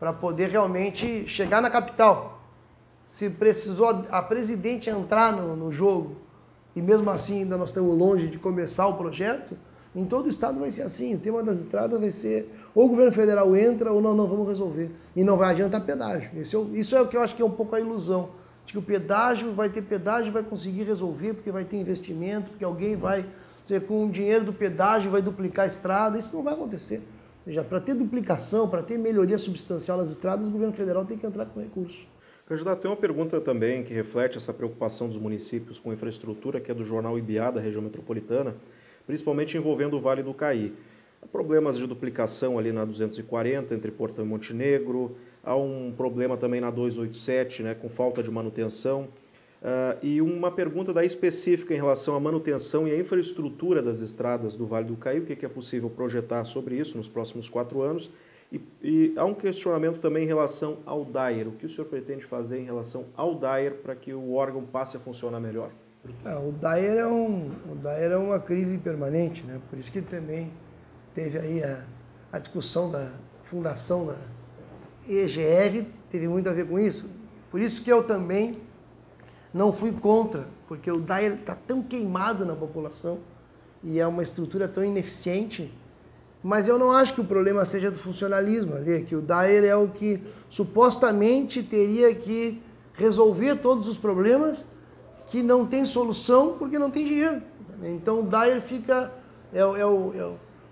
para poder realmente chegar na capital. Se precisou a presidente entrar no jogo, e mesmo assim ainda nós estamos longe de começar o projeto, em todo o estado vai ser assim. O tema das estradas vai ser ou o governo federal entra ou nós não vamos resolver. E não vai adiantar pedágio. Isso é o que eu acho que é um pouco a ilusão. De que o pedágio vai ter pedágio e vai conseguir resolver, porque vai ter investimento, porque alguém vai... com o dinheiro do pedágio vai duplicar a estrada, isso não vai acontecer. Ou seja, para ter duplicação, para ter melhoria substancial nas estradas, o governo federal tem que entrar com recursos.
Candidato, tem uma pergunta também que reflete essa preocupação dos municípios com infraestrutura, que é do jornal Ibiá, da região metropolitana, principalmente envolvendo o Vale do Caí. Há problemas de duplicação ali na 240, entre Portão e Montenegro, há um problema também na 287, né, com falta de manutenção. E uma pergunta daí específica em relação à manutenção e à infraestrutura das estradas do Vale do Caí, o que é possível projetar sobre isso nos próximos 4 anos. E há um questionamento também em relação ao DAER. O que o senhor pretende fazer em relação ao DAER para que o órgão passe a funcionar melhor?
O DAER é uma crise permanente, né? Por isso que também teve aí a discussão da fundação da EGR, teve muito a ver com isso. Por isso que eu também não fui contra, porque o DAER está tão queimado na população e é uma estrutura tão ineficiente, mas eu não acho que o problema seja do funcionalismo ali, que o DAER é o que supostamente teria que resolver todos os problemas que não tem solução porque não tem dinheiro. Então o DAER fica...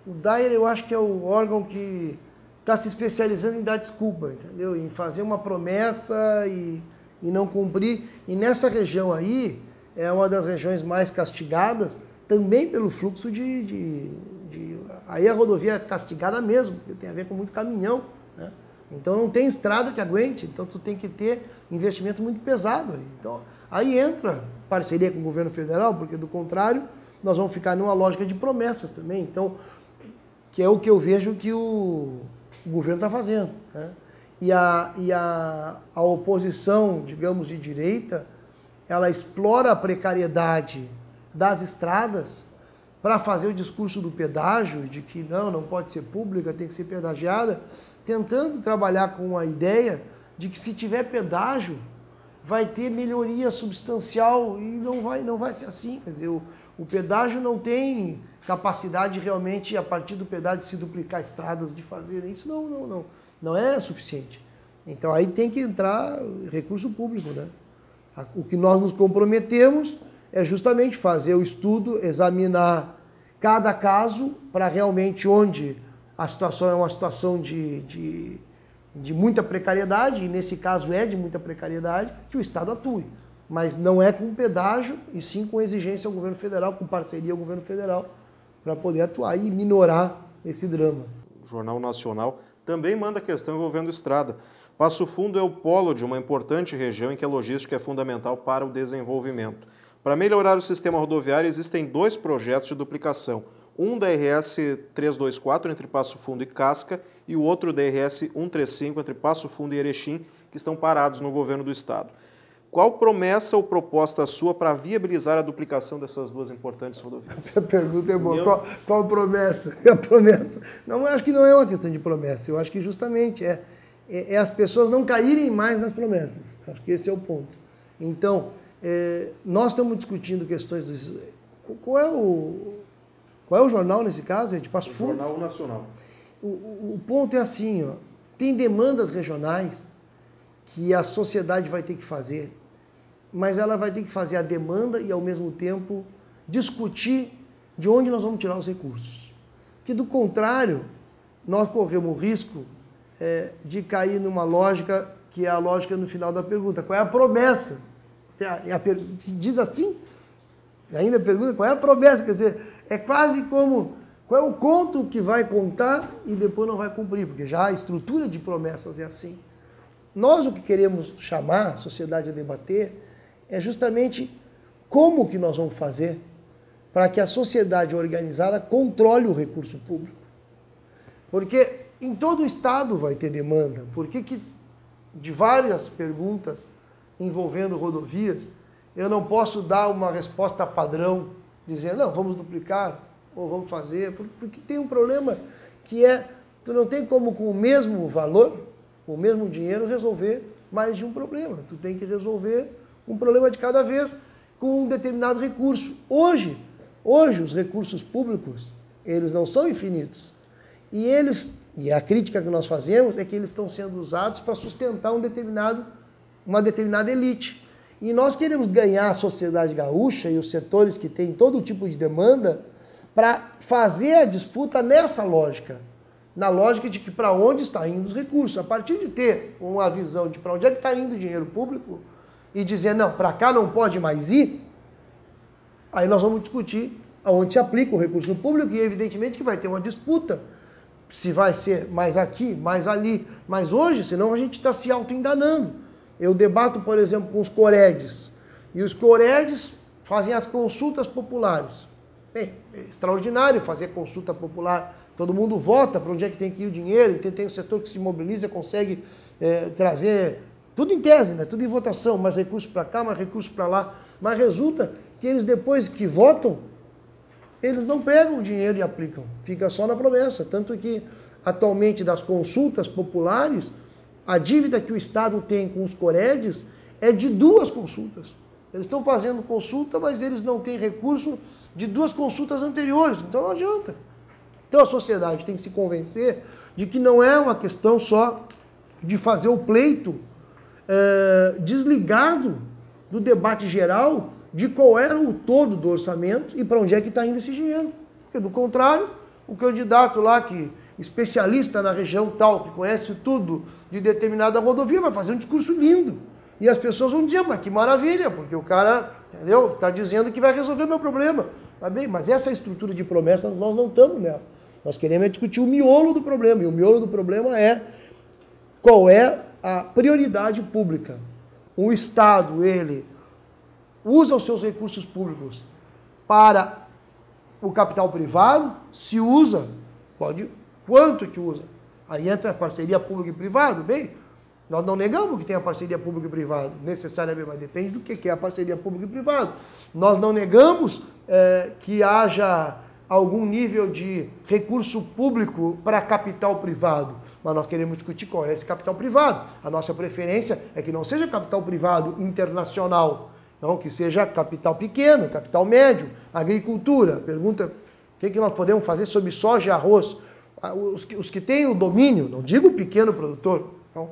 o DAER eu acho que é o órgão que está se especializando em dar desculpa, entendeu? Em fazer uma promessa e não cumprir. E nessa região aí, é uma das regiões mais castigadas, também pelo fluxo aí a rodovia é castigada mesmo, porque tem a ver com muito caminhão, né? Então não tem estrada que aguente, então tu tem que ter investimento muito pesado. Então, aí entra parceria com o governo federal, porque do contrário, nós vamos ficar numa lógica de promessas também. Então, que é o que eu vejo que o governo está fazendo, né? E a oposição, digamos, de direita, ela explora a precariedade das estradas para fazer o discurso do pedágio, de que não pode ser pública, tem que ser pedagiada, tentando trabalhar com a ideia de que se tiver pedágio, vai ter melhoria substancial, e não vai ser assim. Quer dizer, o pedágio não tem capacidade realmente, a partir do pedágio, de se duplicar estradas, de fazer isso, não é suficiente. Então aí tem que entrar recurso público, né? O que nós nos comprometemos é justamente fazer o estudo, examinar cada caso para realmente onde a situação é uma situação de muita precariedade, e nesse caso é de muita precariedade, que o Estado atue. Mas não é com pedágio, e sim com exigência ao governo federal, com parceria ao governo federal, para poder atuar e minorar esse drama.
O Jornal Nacional também manda questão envolvendo estrada. Passo Fundo é o polo de uma importante região em que a logística é fundamental para o desenvolvimento. Para melhorar o sistema rodoviário, existem 2 projetos de duplicação. um da RS 324 entre Passo Fundo e Casca e o outro da RS 135 entre Passo Fundo e Erechim, que estão parados no governo do estado. Qual promessa ou proposta sua para viabilizar a duplicação dessas duas importantes rodovias?
A pergunta é boa. Qual promessa? A promessa. Não, eu acho que não é uma questão de promessa. Eu acho que justamente é as pessoas não caírem mais nas promessas. Acho que esse é o ponto. Então, nós estamos discutindo questões dos... Qual é o jornal nesse caso? É de Passo Fundo?
Jornal Nacional.
O ponto é assim, ó, tem demandas regionais que a sociedade vai ter que fazer, mas ela vai ter que fazer a demanda e, ao mesmo tempo, discutir de onde nós vamos tirar os recursos. Porque, do contrário, nós corremos o risco de cair numa lógica que é a lógica no final da pergunta. Qual é a promessa? Diz assim, ainda pergunta qual é a promessa, quer dizer, é quase como qual é o conto que vai contar e depois não vai cumprir, porque já a estrutura de promessas é assim. Nós o que queremos chamar a sociedade a debater é justamente como que nós vamos fazer para que a sociedade organizada controle o recurso público. Porque em todo o estado vai ter demanda. Por que de várias perguntas envolvendo rodovias, eu não posso dar uma resposta padrão, dizendo, não, vamos duplicar, ou vamos fazer, porque tem um problema que tu não tem como com o mesmo valor, com o mesmo dinheiro, resolver mais de um problema. Tu tem que resolver um problema de cada vez com um determinado recurso. Hoje os recursos públicos, eles não são infinitos. E a crítica que nós fazemos é que eles estão sendo usados para sustentar uma determinada elite. E nós queremos ganhar a sociedade gaúcha e os setores que têm todo tipo de demanda para fazer a disputa nessa lógica. Na lógica de que para onde está indo os recursos. A partir de ter uma visão de para onde é que está indo o dinheiro público e dizer, não, para cá não pode mais ir, aí nós vamos discutir aonde se aplica o recurso público e evidentemente que vai ter uma disputa se vai ser mais aqui, mais ali. Mas hoje, senão a gente está se auto-enganando. Eu debato, por exemplo, com os Coredes. E os Coredes fazem as consultas populares. Bem, é extraordinário fazer consulta popular. Todo mundo vota para onde é que tem que ir o dinheiro. E tem um setor que se mobiliza, consegue trazer... Tudo em tese, né? Tudo em votação. Mais recursos para cá, mais recursos para lá. Mas resulta que eles, depois que votam, eles não pegam o dinheiro e aplicam. Fica só na promessa. Tanto que, atualmente, das consultas populares, a dívida que o Estado tem com os Coredes é de 2 consultas. Eles estão fazendo consulta, mas eles não têm recurso de 2 consultas anteriores. Então não adianta. Então a sociedade tem que se convencer de que não é uma questão só de fazer o pleito desligado do debate geral de qual é o todo do orçamento e para onde é que está indo esse dinheiro. Porque, do contrário, o candidato lá, especialista na região tal, que conhece tudo de determinada rodovia, vai fazer um discurso lindo. E as pessoas vão dizer, mas que maravilha, porque o cara, entendeu, está dizendo que vai resolver o meu problema. Tá bem, mas essa estrutura de promessas nós não estamos nela. Nós queremos discutir o miolo do problema. E o miolo do problema é qual é a prioridade pública. O Estado, ele usa os seus recursos públicos para o capital privado, se usa, quanto que usa? Aí entra a parceria pública e privada, bem, nós não negamos que tenha parceria pública e privada, necessariamente, mas depende do que é a parceria pública e privada. Nós não negamos que haja algum nível de recurso público para capital privado, mas nós queremos discutir qual é esse capital privado. A nossa preferência é que não seja capital privado internacional, não, que seja capital pequeno, capital médio, agricultura. Pergunta, o que nós podemos fazer sobre soja e arroz? Os que têm o domínio, não digo o pequeno produtor, não,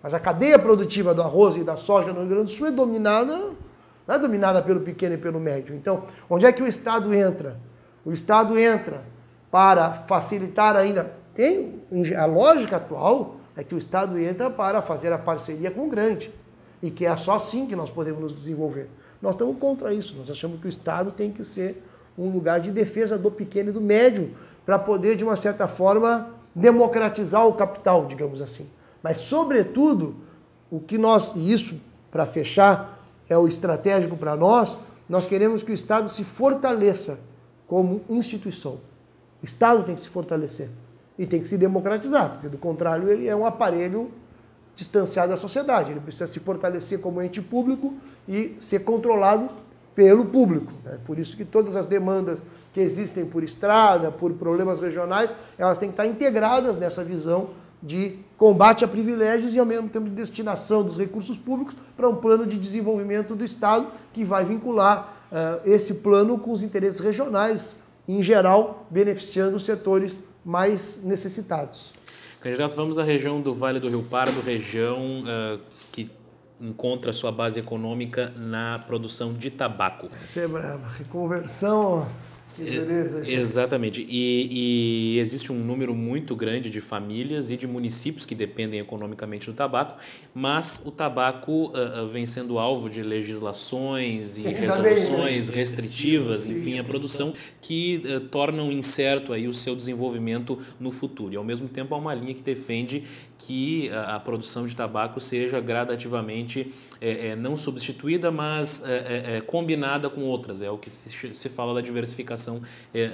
mas a cadeia produtiva do arroz e da soja no Rio Grande do Sul não é dominada pelo pequeno e pelo médio. Então, onde é que o Estado entra? O Estado entra para facilitar ainda. A lógica atual é que o Estado entra para fazer a parceria com o grande. E que é só assim que nós podemos nos desenvolver. Nós estamos contra isso. Nós achamos que o Estado tem que ser um lugar de defesa do pequeno e do médio, para poder, de uma certa forma, democratizar o capital, digamos assim. Mas, sobretudo, e isso, para fechar, é o estratégico para nós queremos que o Estado se fortaleça como instituição. O Estado tem que se fortalecer e tem que se democratizar, porque do contrário ele é um aparelho distanciado da sociedade. Ele precisa se fortalecer como ente público e ser controlado pelo público. Por isso que todas as demandas que existem por estrada, por problemas regionais, elas têm que estar integradas nessa visão de combate a privilégios e, ao mesmo tempo, de destinação dos recursos públicos para um plano de desenvolvimento do Estado que vai vincular esse plano com os interesses regionais, em geral, beneficiando os setores mais necessitados.
Candidato, vamos à região do Vale do Rio Pardo, região que encontra sua base econômica na produção de tabaco.
Essa é brava. Reconversão, que beleza.
Exatamente. E existe um número muito grande de famílias e de municípios que dependem economicamente do tabaco, mas o tabaco vem sendo alvo de legislações e resoluções restritivas, enfim, a produção, que tornam incerto aí o seu desenvolvimento no futuro. E, ao mesmo tempo, há uma linha que defende que a produção de tabaco seja gradativamente não substituída, mas combinada com outras. É o que se fala da diversificação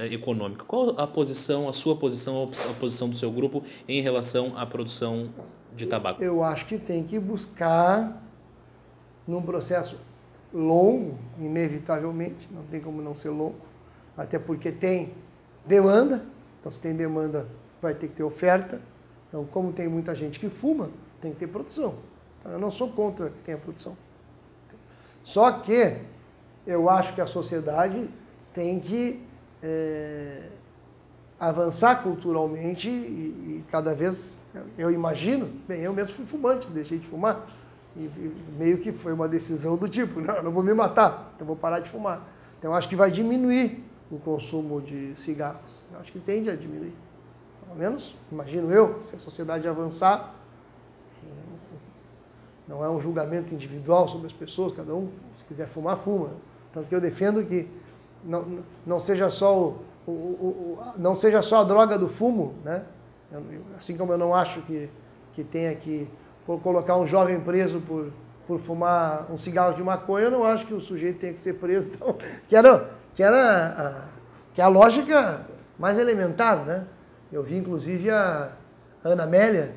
econômica. Qual a sua posição, a posição do seu grupo em relação à produção de tabaco?
Eu acho que tem que buscar, num processo longo, inevitavelmente, não tem como não ser longo, até porque tem demanda, então se tem demanda vai ter que ter oferta. Então, como tem muita gente que fuma, tem que ter produção. Então, eu não sou contra que tenha produção. Só que eu acho que a sociedade tem que avançar culturalmente e cada vez, eu imagino, bem, eu mesmo fui fumante, deixei de fumar, e meio que foi uma decisão do tipo, não vou me matar, então vou parar de fumar. Então, eu acho que vai diminuir o consumo de cigarros. Eu acho que tende a diminuir. Pelo menos, imagino eu, se a sociedade avançar, não é um julgamento individual sobre as pessoas, cada um, se quiser fumar, fuma. Tanto que eu defendo que não seja só não seja só a droga do fumo, né? Assim como eu não acho que tenha que colocar um jovem preso por fumar um cigarro de maconha, eu não acho que o sujeito tenha que ser preso. Então, que é a lógica mais elementar, né? Eu vi, inclusive, a Ana Amélia,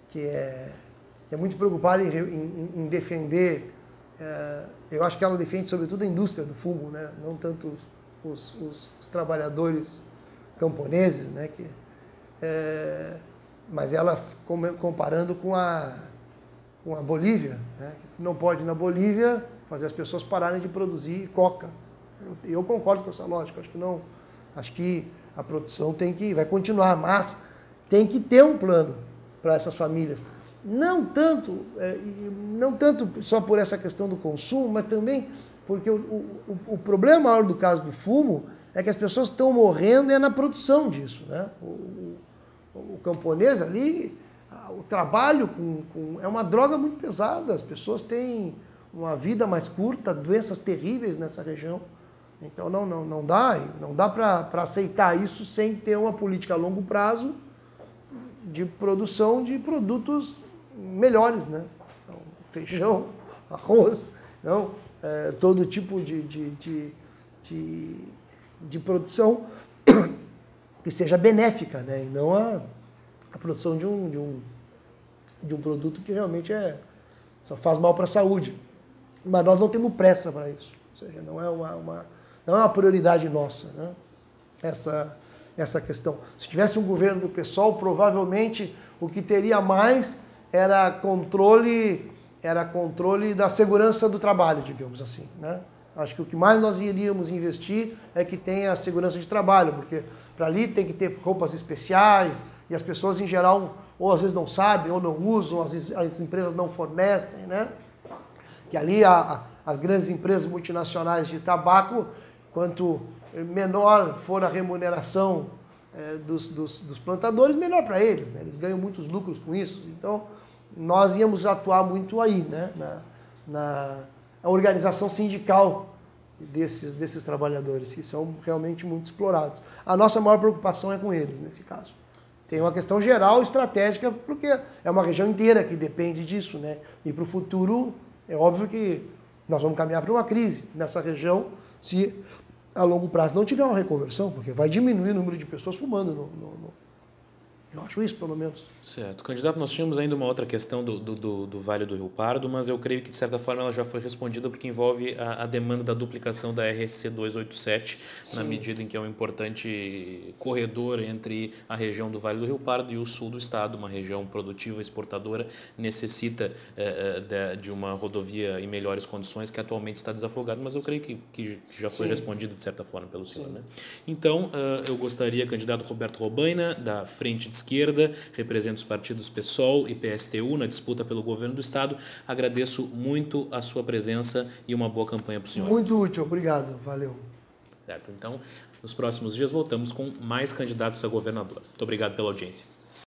que é muito preocupada em defender, eu acho que ela defende, sobretudo, a indústria do fumo, né? Não tanto os trabalhadores camponeses, né? Mas ela comparando com a Bolívia, né? Não pode, na Bolívia, fazer as pessoas pararem de produzir coca. Eu concordo com essa lógica, acho que a produção vai continuar, mas tem que ter um plano para essas famílias. Não tanto só por essa questão do consumo, mas também porque o problema maior do caso do fumo é que as pessoas estão morrendo na produção disso, né? O camponês ali, o trabalho é uma droga muito pesada, as pessoas têm uma vida mais curta, doenças terríveis nessa região. Então não dá para aceitar isso sem ter uma política a longo prazo de produção de produtos melhores, né? Então, feijão, arroz, não, todo tipo de produção que seja benéfica, né? E não a produção de um produto que realmente só faz mal para a saúde. Mas nós não temos pressa para isso. Ou seja, não é uma prioridade nossa, né? Essa questão. Se tivesse um governo do PSOL, provavelmente o que teria mais era controle da segurança do trabalho, digamos assim, né? Acho que o que mais nós iríamos investir é que tenha a segurança de trabalho, porque para ali tem que ter roupas especiais e as pessoas em geral ou às vezes não sabem ou não usam, as empresas não fornecem, né? Que ali as grandes empresas multinacionais de tabaco, quanto menor for a remuneração dos plantadores, melhor para eles, né? Eles ganham muitos lucros com isso. Então, nós íamos atuar muito aí, né? Na organização sindical desses trabalhadores, que são realmente muito explorados. A nossa maior preocupação é com eles, nesse caso. Tem uma questão geral, estratégica, porque é uma região inteira que depende disso, né? E para o futuro, é óbvio que nós vamos caminhar para uma crise nessa região se a longo prazo não tiver uma reconversão, porque vai diminuir o número de pessoas fumando. Eu acho isso, pelo menos.
Certo. Candidato, nós tínhamos ainda uma outra questão do Vale do Rio Pardo, mas eu creio que, de certa forma, ela já foi respondida porque envolve a demanda da duplicação da RSC 287, na medida em que é um importante corredor entre a região do Vale do Rio Pardo e o sul do estado, uma região produtiva, exportadora, necessita de uma rodovia em melhores condições, que atualmente está desafogada, mas eu creio que já foi respondida, de certa forma, pelo senhor. Né? Então, eu gostaria, candidato Roberto Robaina, da Frente de Esquerda, representa os partidos PSOL e PSTU na disputa pelo governo do estado. Agradeço muito a sua presença e uma boa campanha para o senhor.
Muito útil, obrigado, valeu.
Certo, então, nos próximos dias voltamos com mais candidatos a governador. Muito obrigado pela audiência.